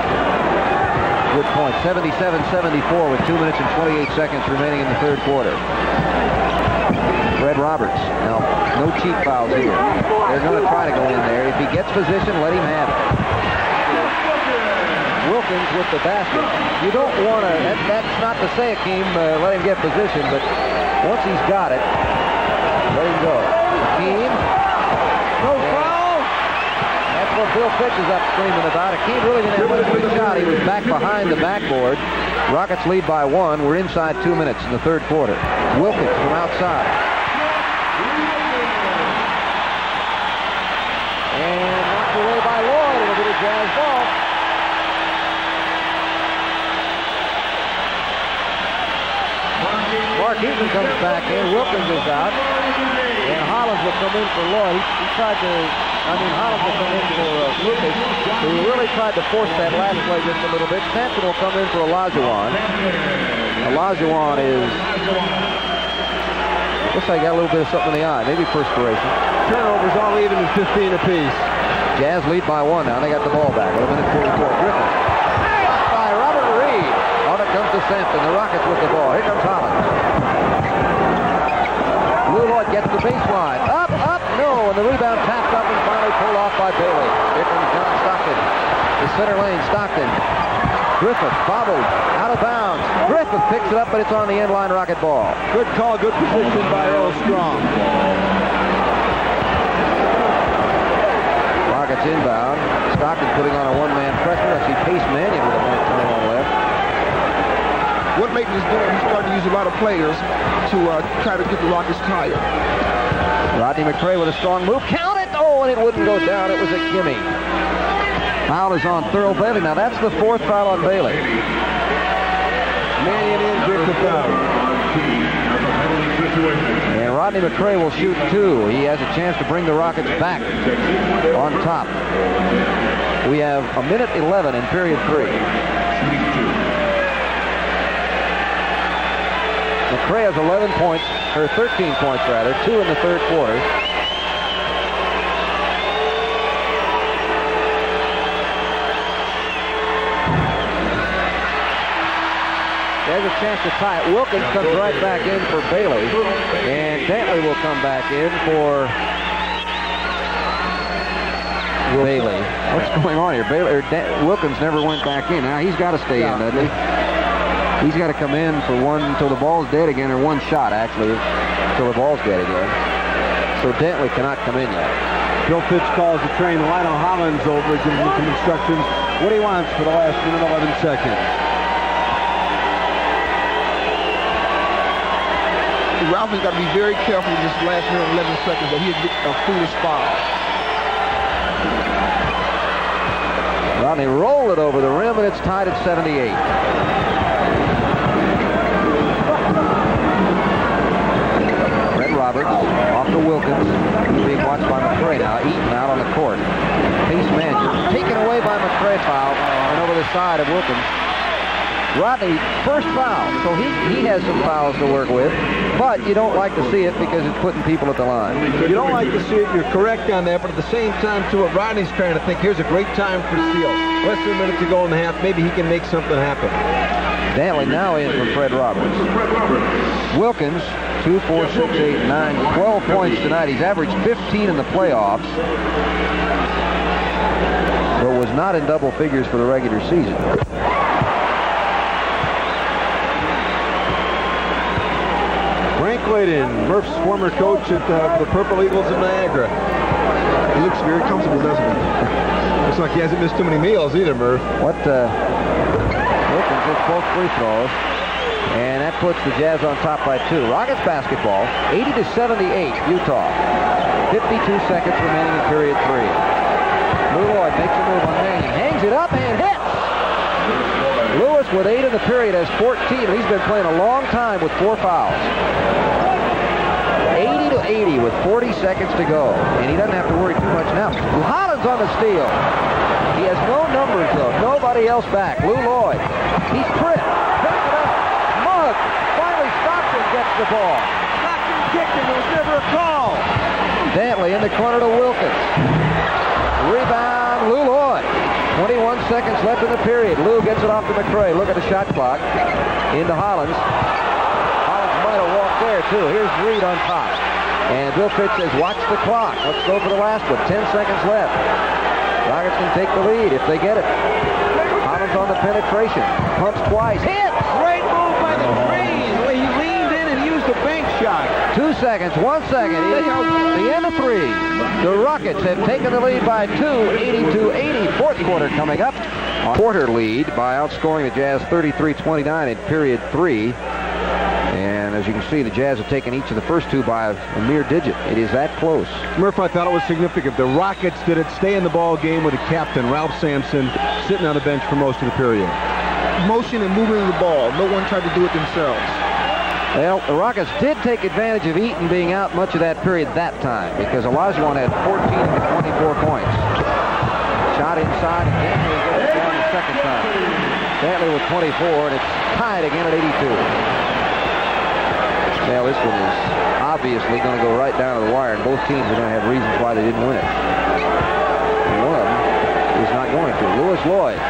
Good point. 77-74 with 2 minutes and 28 seconds remaining in the third quarter. Fred Roberts. Now, no cheap fouls here. They're going to try to go in there. If he gets position, let him have it. Wilkins with the basket. You don't want to, that's not to say, Hakeem, let him get position, but once he's got it, let him go. Hakeem. No foul. That's what Bill Fitch is up screaming about. Hakeem really didn't have much of a shot. He was back behind the backboard. Rockets lead by 1. We're inside 2 minutes in the third quarter. Wilkins from outside. And knocked away by Lloyd. It'll be the Jazz ball. Mark Eaton comes back in. Wilkins is out. And Hollins will come in for Lloyd. He tried to, Hollins will come in for Lucas, who really tried to force that last play just a little bit. Sampson will come in for Olajuwon. Olajuwon is, looks like he got a little bit of something in the eye, maybe perspiration. Turnovers all even at 15 apiece. Jazz lead by 1 now. They got the ball back. 11 minutes 44. Griffith. By Robert Reed. On it comes to Sampson. The Rockets with the ball. Here comes Hollins. Lou Lloyd gets the baseline. Up, no. And the rebound tapped up and finally pulled off by Bailey. Here comes John Stockton. The center lane. Stockton. Griffith bobbled. Out of bounds. Griffith picks it up, but it's on the end line. Rocket ball. Good call. Good position by Earl Strong. Rockets inbound. Stockton putting on a one-man pressure. I see Pace Mannion with a minute 21 left. what Leighton is doing, he's starting to use a lot of players to try to get the Rockets tired. Rodney McCray with a strong move. Count it! Oh, and it wouldn't go down. It was a gimme. Foul is on Thurl Bailey. Now, that's the 4th foul on Bailey. Mannion in, Griffith out. And Rodney McCray will shoot 2. He has a chance to bring the Rockets back on top. We have 1:11 in period 3. McCray has 11 points, or 13 points rather, 2 in the 3rd quarter. There's a chance to tie it. Wilkins comes right back in for Bailey, and Dantley will come back in for Bailey. What's going on here? Wilkins never went back in. Now he's got to stay in, doesn't he? He's got to come in for one until the ball's dead again, or one shot actually, until the ball's dead again. So Dantley cannot come in yet. Bill Fitch calls the train. Lionel Hollins over, gives him some instructions. What he wants for the last minute, 11 seconds. Ralph has got to be very careful in this last minute, 11 seconds, that he gets a foolish foul. Rodney rolled it over the rim, and it's tied at 78. Fred Roberts off to Wilkins, being watched by McCray now. Eaton out on the court. Pace man taken away by McCray. Foul and over the side of Wilkins. Rodney, first foul, so he has some fouls to work with, but you don't like to see it because it's putting people at the line. You don't like to see it, you're correct on that, but at the same time, too, what Rodney's trying to think, here's a great time for steal. Less than a minute to go in the half, maybe he can make something happen. Dantley now in from Fred Roberts. Wilkins, 2, 4, 6, 8, 9, 12 points tonight. He's averaged 15 in the playoffs, but was not in double figures for the regular season. Clayton, Murph's former coach at the Purple Eagles of Niagara. He looks very comfortable, doesn't he? Looks like he hasn't missed too many meals either, Murph. Wilkins hits both free throws, and that puts the Jazz on top by 2. Rockets basketball, 80-78, Utah. 52 seconds remaining in period 3. Lou Lloyd makes a move on Manning, hangs it up and hits. Lewis with 8 in the period has 14. He's been playing a long time with 4 fouls. 80-80 with 40 seconds to go. And he doesn't have to worry too much now. Hollins on the steal. He has no numbers, though. Nobody else back. Lou Lloyd. He's tripped. Picks it up. Mug. Finally, Stockton gets the ball. Stockton kicked him. There was never a call. Dantley in the corner to Wilkins. Rebound, Lou Lloyd. 21 seconds left in the period. Lou gets it off to McCray. Look at the shot clock. Into Hollins. Hollins might have walked there, too. Here's Reed on top. And Bill Fitch says, watch the clock. Let's go for the last one. 10 seconds left. Rockets can take the lead if they get it. Hollins on the penetration. Pumps twice. Hits! Great move by the Green. The way he leaned in and used a bank shot. 2 seconds, 1 second. The end of 3. The Rockets have taken the lead by 2, 82-80. Fourth quarter coming up. Quarter lead by outscoring the Jazz 33-29 in period 3. And as you can see, the Jazz have taken each of the first 2 by a mere digit. It is that close. Murph, I thought it was significant. The Rockets did it stay in the ball game with the captain, Ralph Sampson, sitting on the bench for most of the period. Motion and movement of the ball. No one tried to do it themselves. Well, the Rockets did take advantage of Eaton being out much of that period that time because Olajuwon had 14 to 24 points. Shot inside, and Dantley gets it down the second time. Dantley with 24, and it's tied again at 82. Well, this one is obviously going to go right down to the wire, and both teams are going to have reasons why they didn't win it. And one of them is not going to. Lewis Lloyd.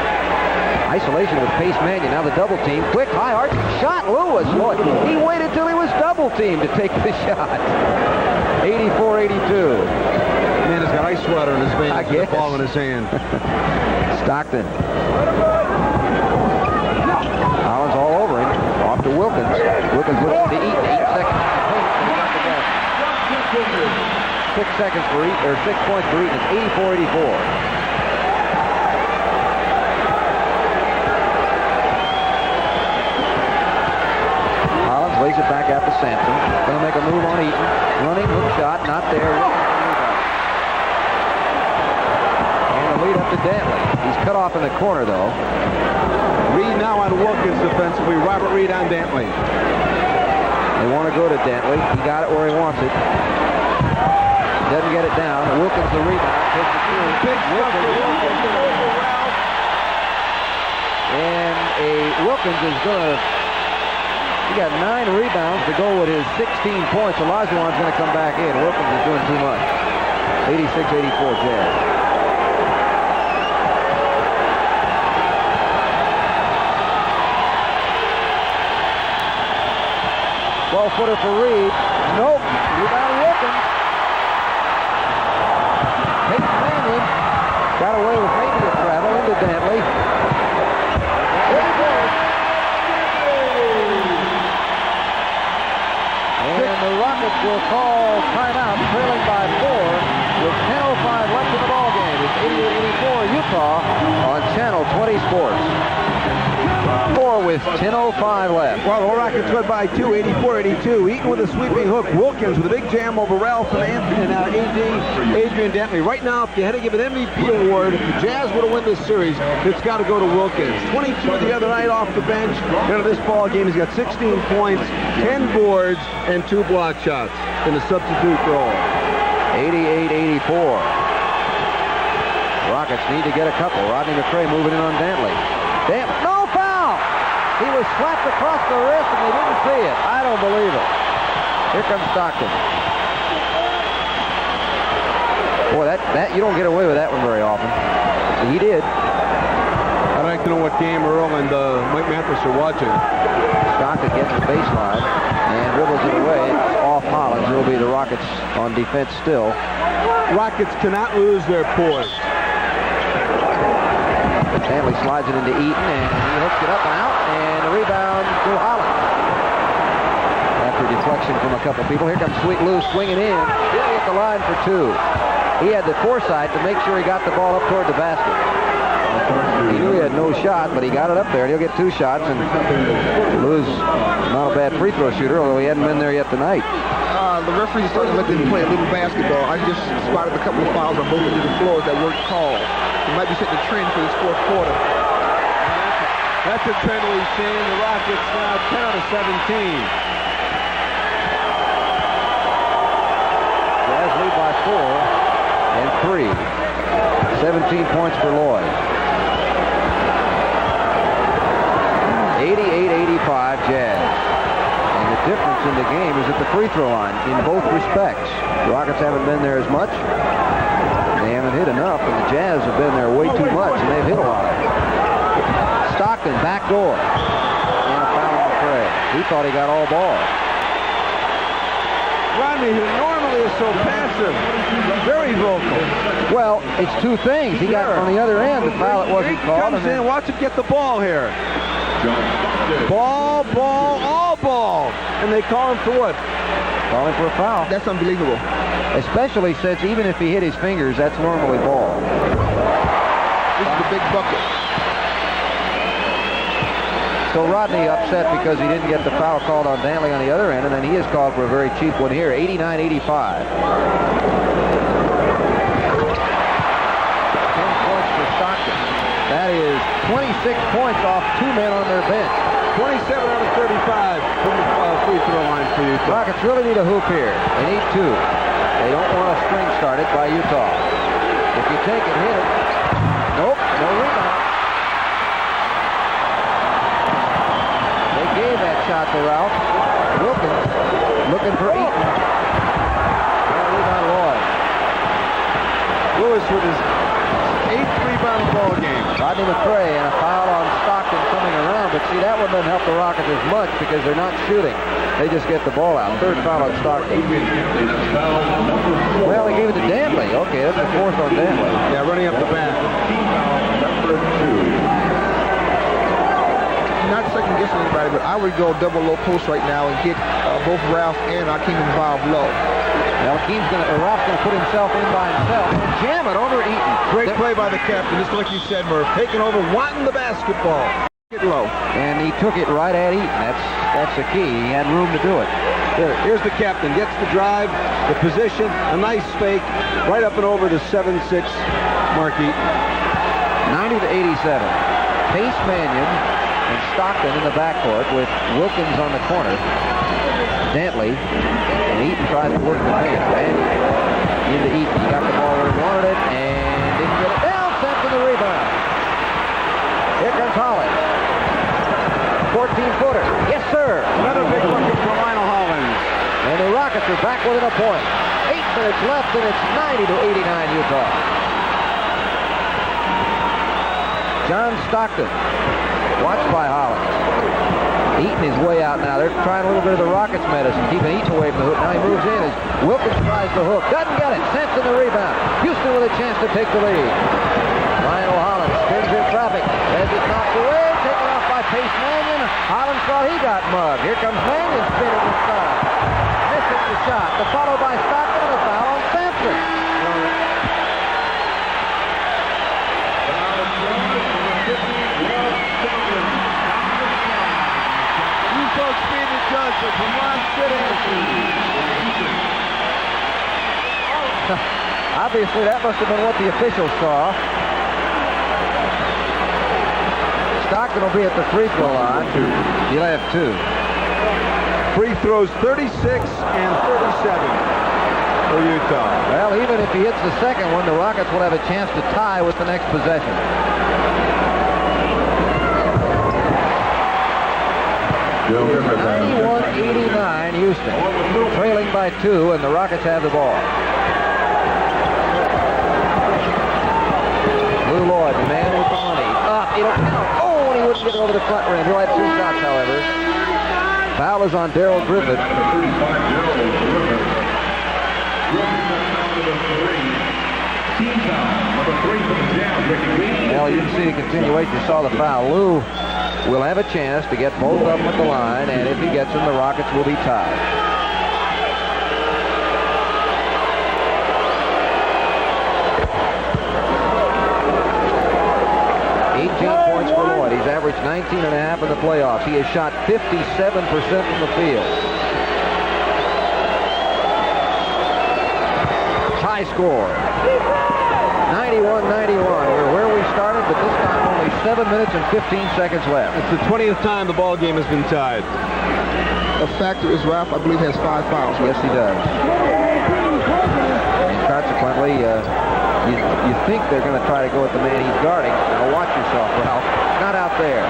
Isolation with Pace Mannion. Now the double team. Quick, high arching shot. Lewis Lloyd. He waited till he was double teamed to take the shot. 84-82. Man has got ice water in his veins. I guess. The ball in his hand. Stockton. Hollins all over him. Off to Wilkins. Wilkins looks to Eaton. 8 seconds. 6 seconds for Eaton, or 6 points for Eaton. It's 84-84. to Dantley. He's cut off in the corner, though. Reed now on Wilkins defensively. Robert Reed on Dantley. They want to go to Dantley. He got it where he wants it. Doesn't get it down. Wilkins the rebound. Takes it through. Big Wilkins. And Wilkins is going to... He got 9 rebounds to go with his 16 points. Olajuwon's going to come back in. Wilkins is doing too much. 86-84 Jazz. Footer for Reed. Nope. Rebound Wilkins. Peyton Manning got away with maybe a travel into Dantley. There he goes. And the Rockets will call timeout, trailing by 4 with 10:05 left in the ballgame. It's 88-84 Utah on Channel 20 Sports. 4 with 10:05 left. Well, the Rockets led by 2, 84-82. Eaton with a sweeping hook. Wilkins with a big jam over Ralph and Adrian Dantley. Right now, if you had to give an MVP award, if the Jazz were to win this series, it's got to go to Wilkins. 22 the other night off the bench. Into this ball game, he's got 16 points, 10 boards, and 2 block shots in the substitute role. 88-84. Rockets need to get a couple. Rodney McCray moving in on Dantley. No foul! He was slapped across the wrist and they didn't see it. I don't believe it. Here comes Stockton. Boy, that you don't get away with that one very often. He did. I'd like to know what game Earl and Mike Mathis are watching. Stockton gets the baseline and dribbles it away. It's off Hollins. It'll be the Rockets on defense still. Rockets cannot lose their poise. Dantley slides it into Eaton, and he hooks it up and out, and the rebound to Hollins. After deflection from a couple people, here comes Sweet Lou swinging in. He'll get the line for 2. He had the foresight to make sure he got the ball up toward the basket. He knew he had no shot, but he got it up there, and he'll get 2 shots, and Lou's not a bad free throw shooter, although he hadn't been there yet tonight. The referee started to let them play a little basketball. I just spotted a couple of fouls on both ends of the floors that weren't called. It might be setting a trend for this 4th quarter. That's a trend we've seen. The Rockets now 10 out of 17. Jazz lead by 4 and 3. 17 points for Lloyd. 88-85 Jazz. And the difference in the game is at the free throw line in both respects. The Rockets haven't been there as much. They haven't hit enough, and the Jazz have been there way too much, and they've hit a lot. Stockton, back door. And a foul on McCray. He thought he got all ball. Rodney, who normally is so passive, very vocal. Well, it's 2 things. He got on the other end the foul that wasn't called. He comes in, watch him get the ball here. Ball, all ball. And they call him for what? Calling for a foul. That's unbelievable. Especially since even if he hit his fingers, that's normally ball. This is the big bucket. So Rodney upset because he didn't get the foul called on Dantley on the other end, and then he is called for a very cheap one here, 89-85. 10 points for Stockton. That is 26 points off 2 men on their bench. 27 out of 35 from the free throw line for Utah. Rockets really need a hoop here. They need 2. They don't want a string started by Utah. If you take it, hit it. Nope, no rebound. They gave that shot to Ralph. Wilkins looking for Eaton. And rebound Lloyd. Lewis with his 8th rebound ball game. Rodney McCray and a foul on Stockton coming around, but see, that one doesn't help the Rockets as much because they're not shooting. They just get the ball out. 3rd foul on Stockton. Well, they gave it to Dantley. Okay, that's the 4th on Dantley. Yeah, running up the back. Not second-guessing anybody, but I would go double low post right now and get both Ralph and Hakeem involved low. Now Ralph's going to put himself in by himself and jam it over Eaton. Great play by the captain, just like you said, Murph. Taking over, wanting the basketball. Get low. And he took it right at Eaton. That's the key. He had room to do it. Here's the captain. Gets the drive, the position, a nice fake, right up and over the 7'6" Mark Eaton. 90-87. Pace Mannion and Stockton in the backcourt with Wilkins on the corner. Dantley and Eaton tries to work the paint. Mannion into Eaton. He got the ball where he wanted it and didn't get it down. Sampson the rebound. Here comes Hollins. 14-footer. Yes, sir. Another big bucket for Lionel Hollins. And the Rockets are back within a point. 8 minutes left, and it's 90-89 Utah. John Stockton, watched by Hollins. Eaton is way out now. They're trying a little bit of the Rockets' medicine, keeping Eaton away from the hook. Now he moves in as Wilkins tries the hook. Doesn't get it. Sampson the rebound. Houston with a chance to take the lead. Lionel Hollins spins in traffic. As it knocks away, taken off by Pace Mannion. Hollins thought he got mugged. Here comes Mannion spinning inside. Missing the shot. The follow by Stockton and a foul on Sampson. You folks be the judge of Vermont City. Obviously, that must have been what the officials saw. Stockton will be at the free throw line. He'll have 2. Free throws 36 and 37 for Utah. Well, even if he hits the second one, the Rockets will have a chance to tie with the next possession. Bill Griffith. 91-89 Houston. Trailing by 2, and the Rockets have the ball. Lou Lloyd, the man with the money. Up, it'll count. Oh, and he wouldn't get it over the front rim. He'll have 2 shots, however. Foul is on Darrell Griffith. Well, you can see the continuation. You saw the foul. Lou will have a chance to get both of them at the line, and if he gets them, the Rockets will be tied. He's averaged 19.5 in the playoffs. He has shot 57% from the field. High score. 91-91. We're where we started, but this time only 7 minutes and 15 seconds left. It's the 20th time the ball game has been tied. A factor is Ralph, I believe, has 5 fouls. Yes, he does. And consequently, you think they're going to try to go at the man he's guarding. Now watch yourself, Ralph. Not out there.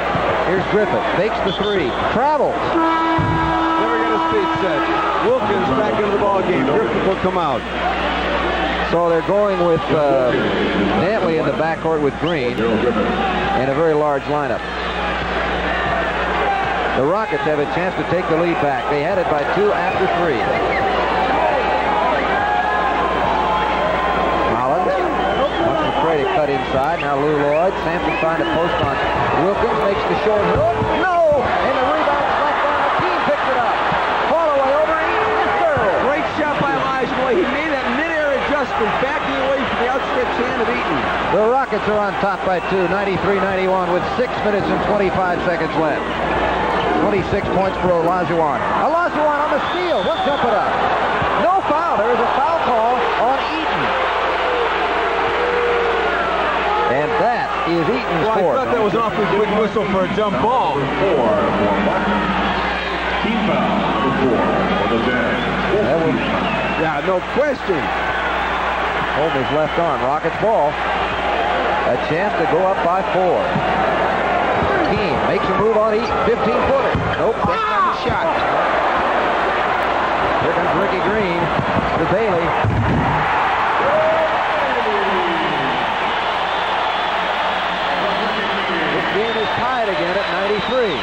Here's Griffith. Fakes the 3. Travels. Never get his feet set. Wilkins back into the ball game. Griffith will come out. So they're going with Dantley in the backcourt with Green and a very large lineup. The Rockets have a chance to take the lead back. They had it by 2 after 3. To cut inside. Now Lou Lloyd. Sampson trying to post on Wilkins. Makes the short hook. No! And the rebound is left on. Hakeem picks it up. Fall away over Eaton and Thurl. Great shot by Olajuwon. He made that mid-air adjustment, backing away from the outstretched hand of Eaton. The Rockets are on top by 2, 93-91 with 6 minutes and 25 seconds left. 26 points for Olajuwon. Olajuwon on the steal. Let's jump it up. No foul. There is a foul call on Eaton. And that is Eaton's fourth. I thought that was an awfully quick whistle for a jump ball. Team foul number 4 for the Jazz. Yeah, no question. Hold his left arm. Rockets ball. A chance to go up by 4. Hakeem makes a move on Eaton. 15-footer. Nope, that's not the shot. Here comes Rickey Green to Bailey. Game is tied again at 93.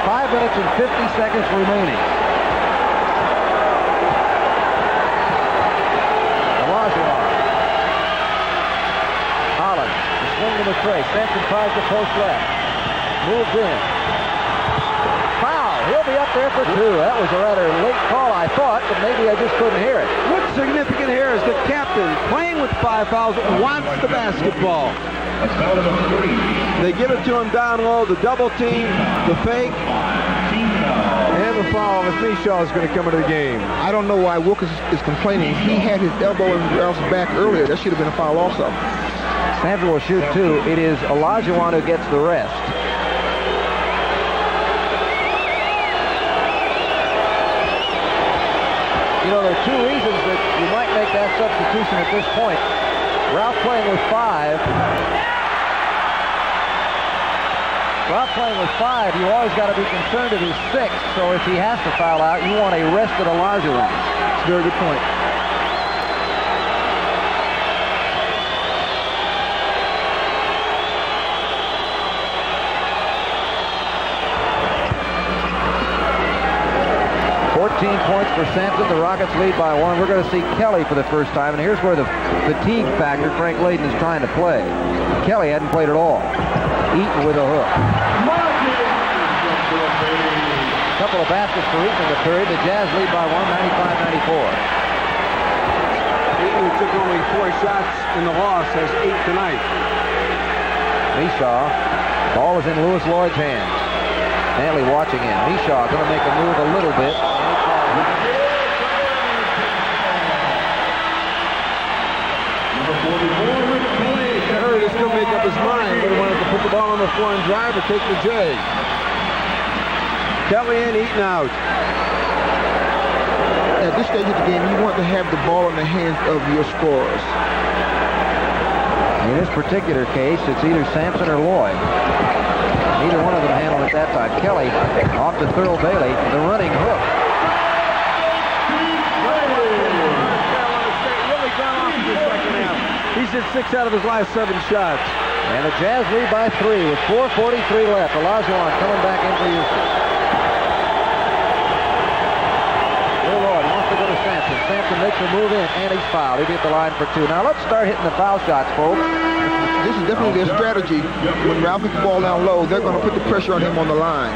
5 minutes and 50 seconds remaining. Olajuwon. Hollins. The swing to the tray. Sampson tries to post left. Moves in. Foul. He'll be up there for 2. That was a rather late call, I thought, but maybe I just couldn't hear it. What's significant here is the captain, playing with 5 fouls, wants the basketball. They give it to him down low, the double team, the fake, and another foul if Mishaw is going to come into the game. I don't know why Wilkins is complaining. He had his elbow in Ralph's back earlier. That should have been a foul also. Sampson will shoot 2. It is Olajuwon who gets the rest. You know, there are 2 reasons that you might make that substitution at this point. Ralph playing with 5. Ralph playing with 5, you always got to be concerned if he's 6. So if he has to foul out, you want a rested Olajuwon. That's a very good point. Points for Sampson. The Rockets lead by 1. We're going to see Kelly for the first time, and here's where the fatigue factor Frank Layden is trying to play. Kelly hadn't played at all. Eaton with a hook. A couple of baskets for Eaton in the period. The Jazz lead by 1, 95-94. Eaton, who took only 4 shots in the loss, has 8 tonight. Mishaw. Ball is in Lewis Lloyd's hands. Dantley watching him. Mishaw going to make a move a little bit. Curry is still make up his mind, but he wanted to put the ball on the floor and drive or take the J. Kelly and Eaton out. At this stage of the game, you want to have the ball in the hands of your scorers. In this particular case, it's either Sampson or Lloyd. Neither one of them handled it that time. Kelly off to Thurl Bailey, the running hook. He's hit 6 out of his last 7 shots. And the Jazz lead by 3 with 4:43 left. Olajuwon coming back in for Houston. Lloyd wants to go to Sampson. Sampson makes a move in, and he's fouled. He'll be at the line for 2. Now let's start hitting the foul shots, folks. This is definitely their strategy. When Ralph gets the ball down low, they're going to put the pressure on him on the line.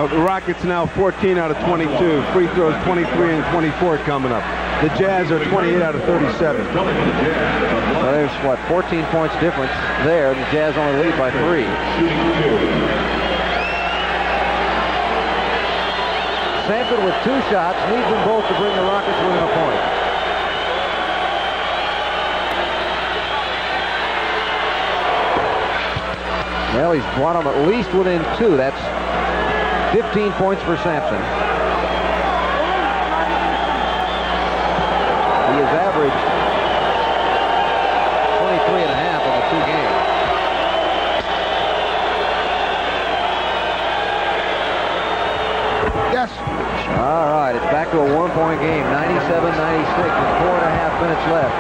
The Rockets now 14 out of 22. Free throws 23 and 24 coming up. The Jazz are 28 out of 37. So there's, 14 points difference there. The Jazz only lead by 3. Sampson with 2 shots. Needs them both to bring the Rockets within a point. Well, he's brought them at least within 2. That's 15 points for Sampson. He has averaged 23 and a half in the 2 games. Yes. All right, it's back to a 1-point game, 97-96 with 4.5 minutes left.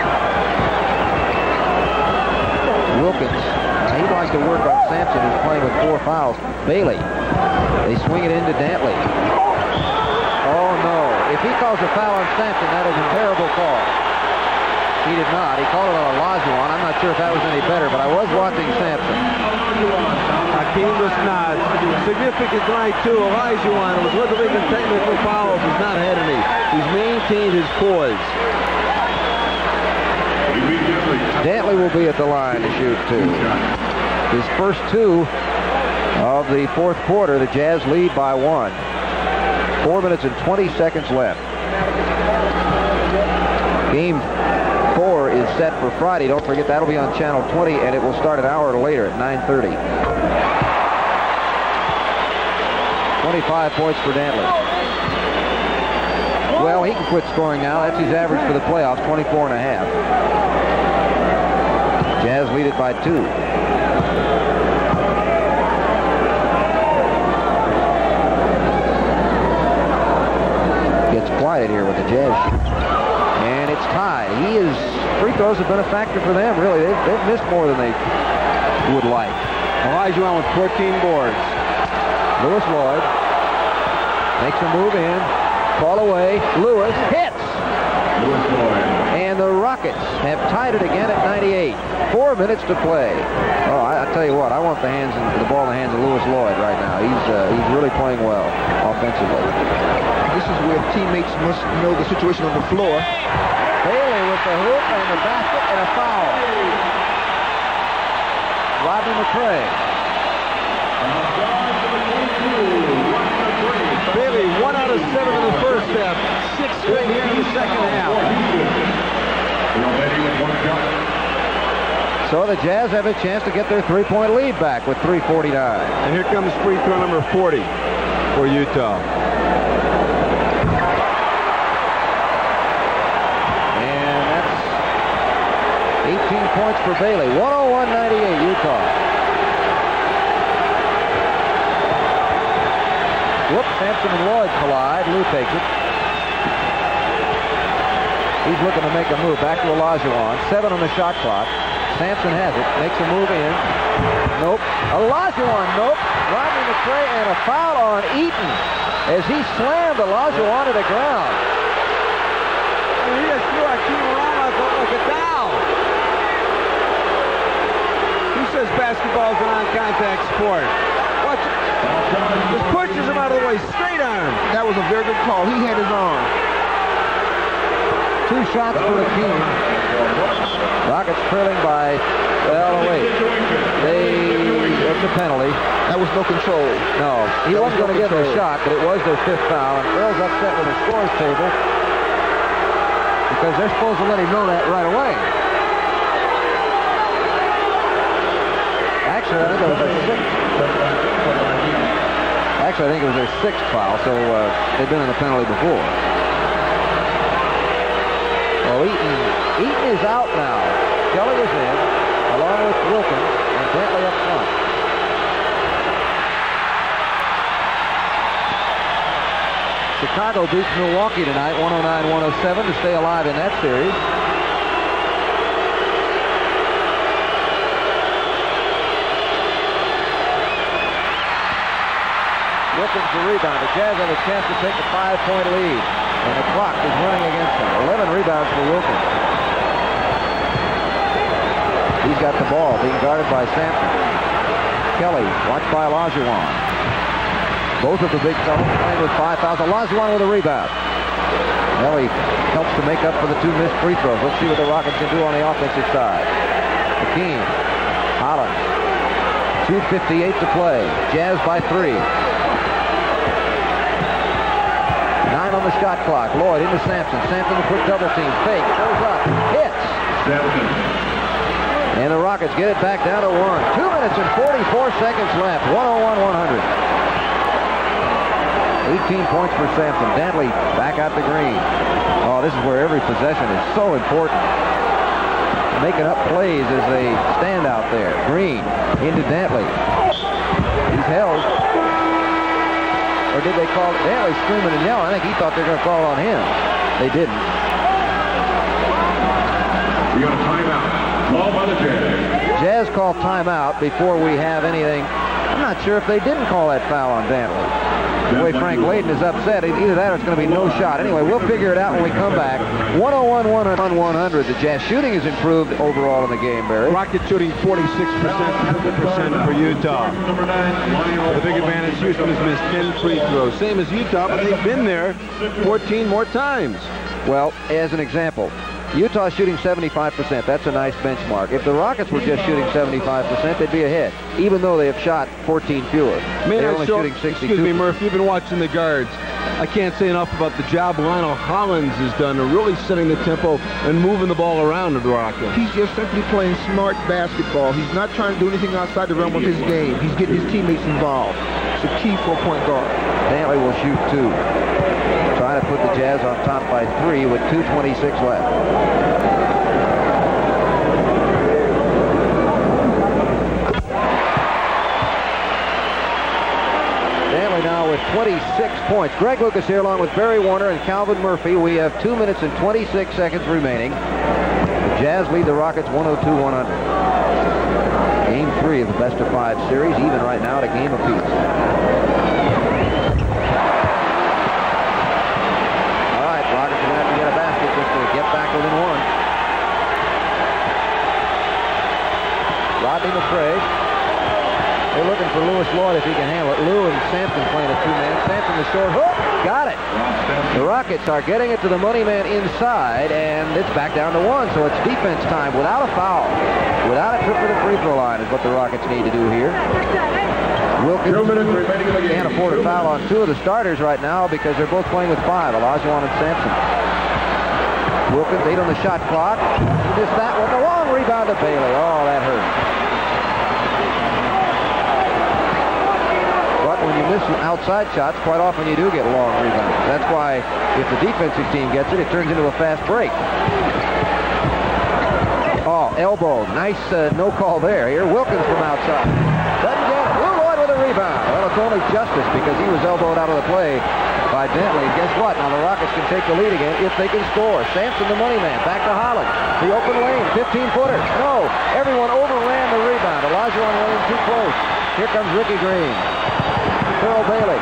Wilkins, he'd like to work on Sampson, who's playing with 4 fouls. Bailey, they swing it into Dantley. Oh no, if he calls a foul on Sampson, that is a terrible call. He did not. He called it on Olajuwon. I'm not sure if that was any better, but I was watching Sampson. Hakeem was not. Significant tonight, too. Olajuwon was with the league in technical fouls. He's not had any. He's maintained his poise. Dantley will be at the line to shoot 2. His first 2 of the 4th quarter. The Jazz lead by 1. 4 minutes and 20 seconds left. Game 4 is set for Friday. Don't forget, that'll be on Channel 20, and it will start an hour later at 9:30. 25 points for Dantley. Well, he can quit scoring now. That's his average for the playoffs, 24 and a half. Jazz lead it by 2. Gets quiet here with the Jazz. And it's tied. Free throws have been a factor for them, really. They've missed more than they would like. Olajuwon with 14 boards. Lewis Lloyd makes a move in. Ball away. Lewis hits. Lewis Lloyd. And the Rockets have tied it again at 98. 4 minutes to play. Oh, I tell you what, I want the ball in the hands of Lewis Lloyd right now. He's really playing well offensively. This is where teammates must know the situation on the floor. Bailey with the hoop and the basket and a foul. Rodney McCray. Bailey, 1 out of 7 in the first half. 6 straight here in the second half. So the Jazz have a chance to get their three-point lead back with 3:49. And here comes free throw number 40 for Utah. And that's 18 points for Bailey. 101-98 Utah. Whoops, Sampson and Lloyd collide. Lou takes it. He's looking to make a move. Back to Olajuwon. 7 on the shot clock. Sampson has it. Makes a move in. Nope. Olajuwon, nope. Rodney McCray and a foul on Eaton as he slammed Olajuwon to the ground. And he just threw Hakeem around like a doll. Who says basketball is a non-contact sport? Watch it. Just pushes him out of the way. Straight arm. That was a very good call. He had his arm. 2 shots for Hakeem. Rockets trailing by, well, wait. It's a penalty. That was no control. No, he wasn't going to get their shot, but it was their 5th foul. And Earl's upset with the scores table because they're supposed to let him know that right away. Actually, I think it was their 6th. Actually, I think it was their 6th foul, so they've been in a penalty before. Well, Eaton is out now. Kelly is in, along with Wilkins and Dantley up front. Chicago beats Milwaukee tonight, 109-107 to stay alive in that series. Wilkins the rebound. The Jazz have a chance to take a 5-point lead. And the clock is running against him. 11 rebounds for Wilkins. He's got the ball, being guarded by Sampson. Kelly, watched by Olajuwon. Both of the big fellas playing with 5 fouls. Olajuwon with a rebound. Kelly helps to make up for the 2 missed free throws. Let's see what the Rockets can do on the offensive side. Hakeem, Holland. 2:58 to play. Jazz by 3. 9 on the shot clock. Lloyd into Sampson. Sampson a quick double team. Fake. Goes up. Hits. And the Rockets get it back down to 1. 2 minutes and 44 seconds left. 101-100. 18 points for Sampson. Dantley back out to Green. Oh, this is where every possession is so important. Making up plays as they stand out there. Green into Dantley. He's held. Or did they call it? Dantley screaming and yelling. I think he thought they were going to call on him. They didn't. We got a timeout. Ball by the Jazz. Jazz called timeout before we have anything. I'm not sure if they didn't call that foul on Dantley. The way Frank Layden is upset, either that or it's going to be no shot. Anyway, we'll figure it out when we come back. 101-100. The Jazz shooting has improved overall in the game, Barry. Rocket shooting 46%, 50% for Utah. The big advantage, Houston has missed 10 free throws. Same as Utah, but they've been there 14 more times. Well, as an example, Utah shooting 75%. That's a nice benchmark. If the Rockets were just shooting 75%, they'd be ahead, even though they have shot 14 fewer. They're only shooting 62%. Excuse me, Murph, you've been watching the guards. I can't say enough about the job Lionel Hollins has done of really setting the tempo and moving the ball around to the Rockets. He's just simply playing smart basketball. He's not trying to do anything outside the realm of his game. He's getting his teammates involved. It's a key for a point guard. Dantley will shoot 2. Trying to put the Jazz on top by 3 with 2:26 left. Dantley now with 26 points. Greg Lucas here along with Barry Warner and Calvin Murphy. We have 2 minutes and 26 seconds remaining. The Jazz lead the Rockets 102-100. Game 3 of the best-of-5 series, even right now at a game apiece. Back within 1. Rodney McCray. They're looking for Lewis Lloyd if he can handle it. Lou and Sampson playing a 2-man. Sampson the short hook. Got it. The Rockets are getting it to the money man inside, and it's back down to 1. So it's defense time without a foul. Without a trip to the free throw line is what the Rockets need to do here. Wilkins 2 minutes remaining in the game. can't afford a foul on two of the starters right now because they're both playing with 5, Olajuwon and Sampson. Wilkins 8 on the shot clock. He missed that one. The long rebound to Bailey. Oh, that hurt. But when you miss outside shots, quite often you do get long rebounds. That's why if the defensive team gets it, it turns into a fast break. Oh, elbow. Nice no call there. Here, Wilkins from outside. Doesn't get it. Blue Lloyd with a rebound. Well, it's only justice because he was elbowed out of the play by Dantley. Guess what? Now the Rockets can take the lead again if they can score. Sampson, the money man, back to Holland. The open lane, 15-footer. No, everyone overran the rebound. Olajuwon went in too close. Here comes Rickey Green. Thurl Bailey.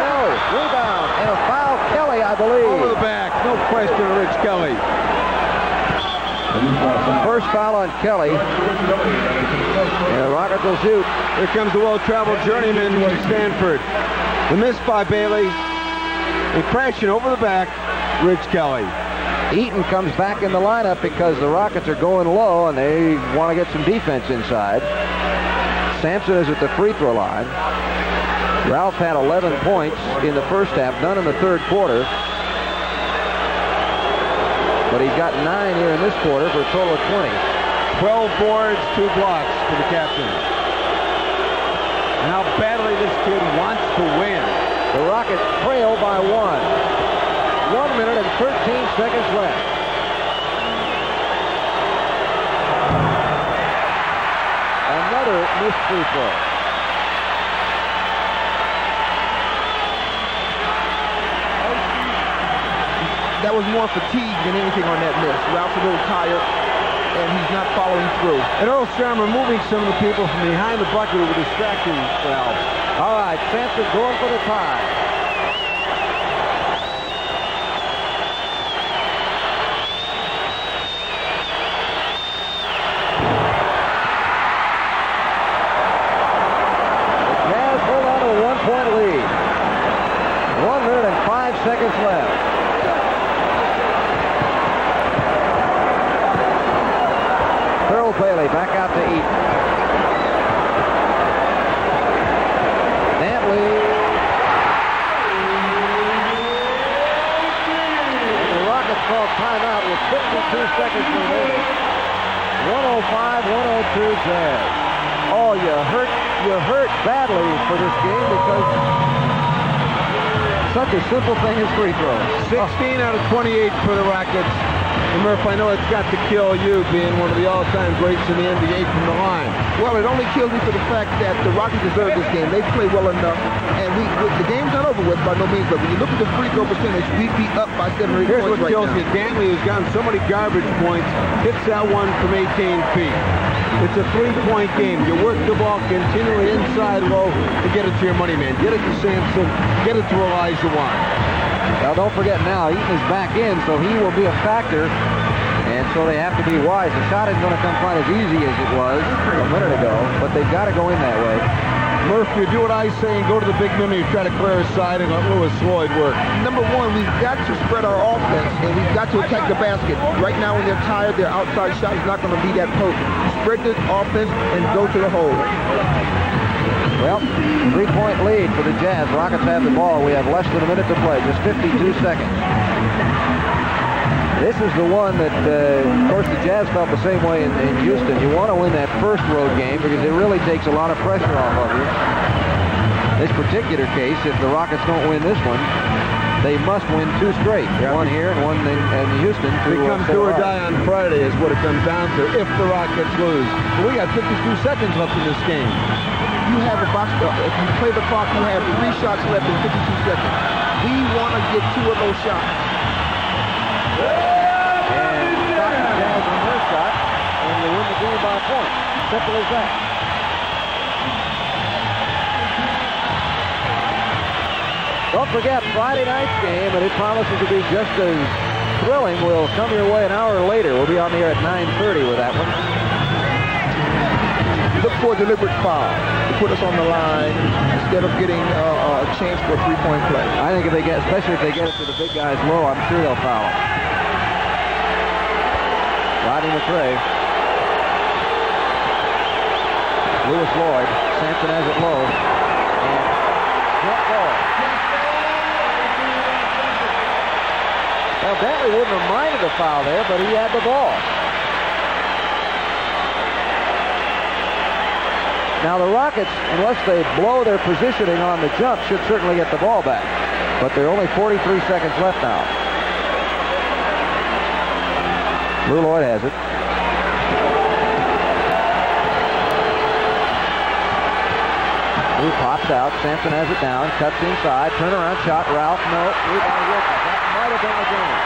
No, rebound and a foul. Kelly, I believe. Over the back, no question, Rich Kelly. First foul on Kelly. And the Rockets will shoot. Here comes the well-traveled journeyman from Stanford. The miss by Bailey. And crashing over the back, Rich Kelly. Eaton comes back in the lineup because the Rockets are going low and they want to get some defense inside. Sampson is at the free throw line. Ralph had 11 points in the first half, none in the third quarter. But he's got 9 here in this quarter for a total of 20. 12 boards, 2 blocks for the captain. And how badly this kid wants to win. The Rockets trail by 1. 1 minute and 13 seconds left. Another missed free throw. That was more fatigue than anything on that miss. Ralph's a little tired, and he's not following through. And Earl Strom removing some of the people from behind the bucket who were distracting Ralph. All right, Sampson going for the tie. The Jazz hold on to a 1-point lead. 1 minute and 5 seconds left. Thurl Bailey back out to Eaton. Dantley. And the Rockets call timeout with 52 seconds remaining. 105-102 Jazz. Oh, you hurt badly for this game because such a simple thing as free throws. 16 out of 28 for the Rockets. And Murph, I know it's got to kill you being one of the all-time greats in the NBA from the line. Well, it only kills me for the fact that the Rockets deserve this game. They play well enough, and the game's not over with by no means, but when you look at the free throw percentage, we'd be up by 7 or 8 Here's points what right kills now. you. Dantley has gotten so many garbage points, hits that one from 18 feet. It's a 3-point game. You work the ball continually inside low to get it to your money man. Get it to Sampson. Get it to Olajuwon. Now, don't forget now, Eaton is back in, so he will be a factor. And so they have to be wise. The shot isn't going to come quite as easy as it was a minute ago, but they've got to go in that way. Murph, you do what I say and go to the big minute. You try to clear a side and let Lewis Lloyd work. Number one, we've got to spread our offense, and we've got to attack the basket. Right now, when they're tired, their outside shot is not going to be that potent. Spread the offense and go to the hole. Well, 3-point lead for the Jazz. Rockets have the ball. We have less than a minute to play, just 52 seconds. This is the one that, of course, the Jazz felt the same way in Houston. You want to win that first road game because it really takes a lot of pressure off of you. This particular case, if the Rockets don't win this one, they must win 2 straight. Yeah. One here and one in Houston. It becomes do or die on Friday is what it comes down to if the Rockets lose. But we got 52 seconds left in this game. You have a box. If you play the clock, you have 3 shots left in 52 seconds. We want to get 2 of those shots. And Stockton Jazz on their shot, and they win the game by a point. Simple as that. Don't forget, Friday night's game, and it promises to be just as thrilling, will come your way an hour later. We'll be on the air at 9:30 with that one. Look for a deliberate foul to put us on the line instead of getting a chance for a 3-point play. I think if they get, especially if they get it to the big guys low, I'm sure they'll foul them. Rodney McRae. Lewis Lloyd. Sampson has it low. And jump ball. Well, Dantley wouldn't have minded the foul there, but he had the ball. Now the Rockets, unless they blow their positioning on the jump, should certainly get the ball back. But there are only 43 seconds left now. Lou Lloyd has it. Lou pops out. Sampson has it down. Cuts inside. Turnaround shot. Ralph. No. Rebound Wilkins. That might have been the game.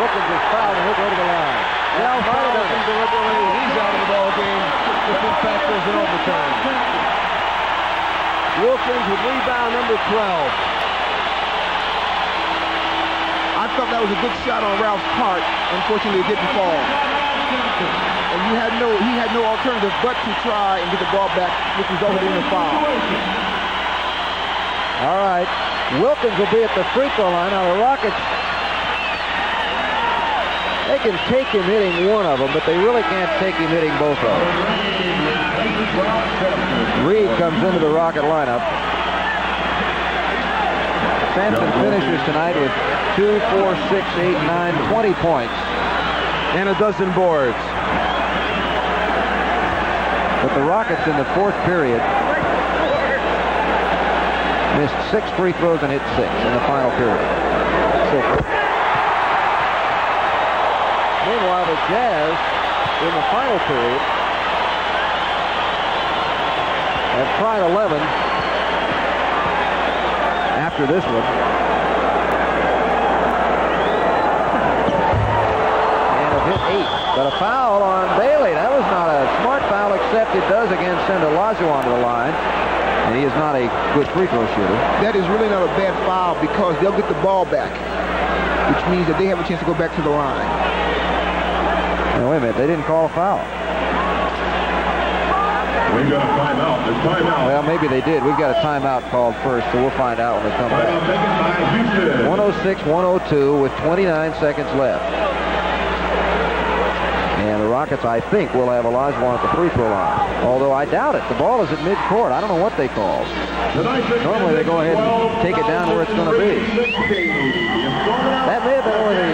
Wilkins is fouled and he'll go to the line. Ralph Wilkins deliberately. He's out of the ball game. If in fact there's an overtime. Wilkins with rebound number 12. I thought that was a good shot on Ralph's part. Unfortunately, it didn't fall. And he had no alternative but to try and get the ball back, which resulted in a foul. All right. Wilkins will be at the free throw line. Now the Rockets, they can take him hitting one of them, but they really can't take him hitting both of them. Reed comes into the Rocket lineup. Sampson finishes tonight with 2, 4, 6, 8, 9, 20 points. And a dozen boards. But the Rockets in the fourth period missed 6 free throws and hit 6 in the final period. Meanwhile, the Jazz in the final period have tried 11 after this one. And have hit 8. But a foul on Bailey. That was not a smart foul, except it does again send Olajuwon to the line. And he is not a good free throw shooter. That is really not a bad foul because they'll get the ball back, which means that they have a chance to go back to the line. Now, wait a minute. They didn't call a foul. We've got a timeout. The timeout. Well, maybe they did. We've got a timeout called first, so we'll find out when they come back. 106-102 with 29 seconds left. And the Rockets, I think, will have Olajuwon at the free throw line. Although I doubt it. The ball is at midcourt. I don't know what they call. Normally they go ahead and take it down where it's going to be. That may have been only the...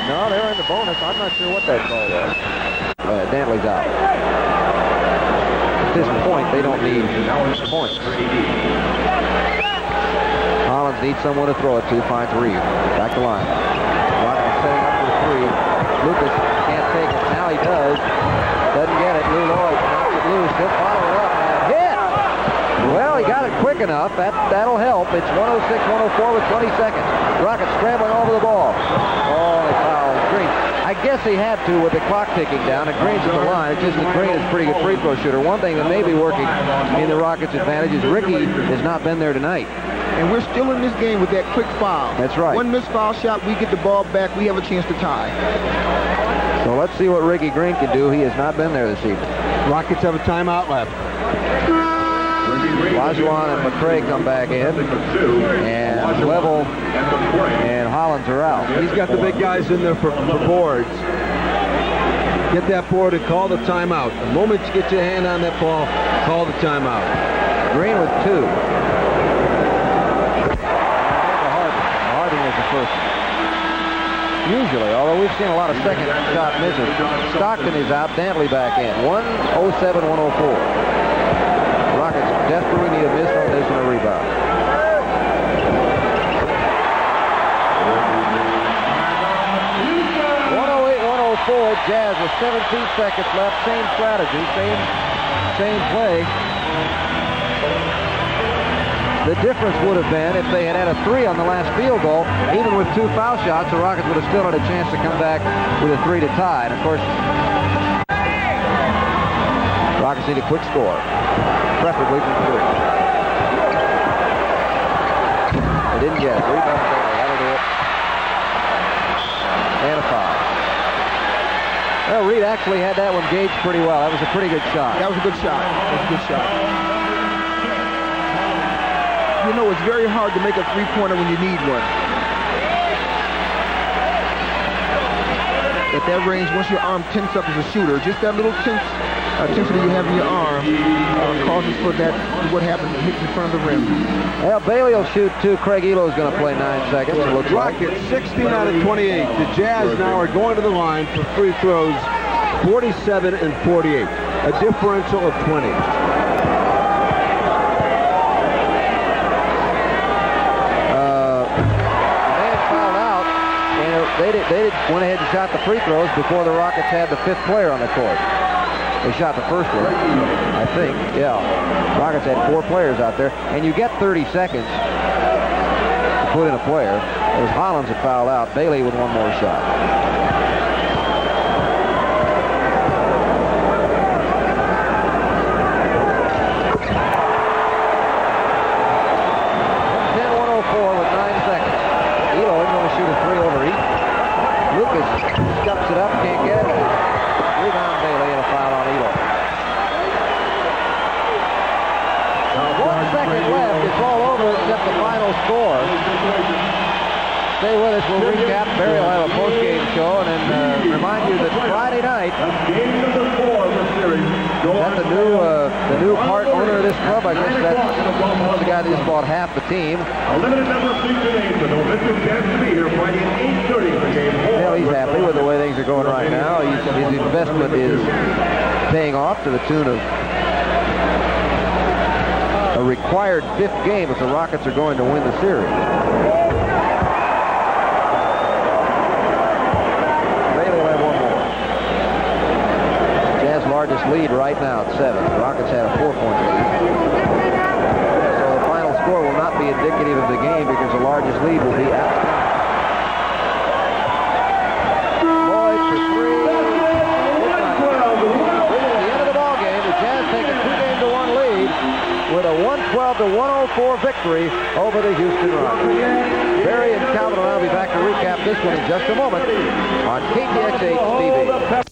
no, they were in the bonus. I'm not sure what that call was. Dantley's out. At this point, they don't need points. Hollins needs someone to throw it to. Finds Reed. Back to line. Rockets setting up for 3. Lucas can't take it. Now he does. Doesn't get it. Lou Lloyd knocks it loose. He'll follow it up and hit. Well, he got it quick enough. That'll help. It's 106-104 with 20 seconds. Rockets scrambling over the ball. Oh, they fouled Green. I guess he had to with the clock ticking down. And Green's at the line. It's just that Green is a pretty good free throw shooter. One thing that may be working in the Rockets' advantage is Rickey has not been there tonight. And we're still in this game with that quick foul. That's right. One missed foul shot, we get the ball back, we have a chance to tie. So let's see what Rickey Green can do. He has not been there this evening. Rockets have a timeout left. Olajuwon and McCray come back in. And Level and Hollins are out. He's got the big guys in there for boards. Get that board and call the timeout. The moment you get your hand on that ball, call the timeout. Green with 2. Harding is the first. Usually, although we've seen a lot of second shot misses. Stockton is out. Dantley back in. 107-104. Rockets desperately need a miss on this and a rebound. 108-104. Jazz with 17 seconds left. Same strategy. Same play. The difference would have been if they had had a 3 on the last field goal. Even with 2 foul shots, the Rockets would have still had a chance to come back with a 3 to tie. And of course, Rockets need a quick score, preferably from 3. They didn't get it. Rebound Bailey. That'll do it. And a foul. Well, Reed actually had that one gauged pretty well. That was a pretty good shot. That was a good shot. That was a good shot. You know, it's very hard to make a three-pointer when you need one. at that range, once your arm tense up as a shooter, just that little tensity you have in your arm causes for that, what happens, hits in front of the rim. Well, Bailey will shoot 2. Craig Elo's going to play 9 seconds, it looks like. Rockets 16 out of 28. The Jazz now are going to the line for free throws 47 and 48. A differential of 20. They went ahead and shot the free throws before the Rockets had the 5th player on the court. They shot the first one, I think. Yeah. Rockets had 4 players out there, and you get 30 seconds to put in a player. It was Hollins that fouled out. Bailey with one more shot. Scuffs it up, can't get it. Rebound Bailey and a foul on Eaton. 1 second left. It's all over except the final score. Stay with us. We'll recap. Barry will have a post-game show, and then remind you that Friday night, is that the new part owner of this club? I guess that's the guy that just bought half the team. A limited number of seats remain, so don't miss your chance to be here Friday at 8:30 for game 4. Well, he's happy with the way things are going right now. His investment is paying off to the tune of a required 5th game if the Rockets are going to win the series. Bailey will have one more. Jazz largest lead right now at 7. The Rockets had a 4-point lead. So the final score will not be indicative of the game because the largest lead will be out. With a 112-104 victory over the Houston Rockets. Barry and Calvin and I will be back to recap this one in just a moment on KTXH TV.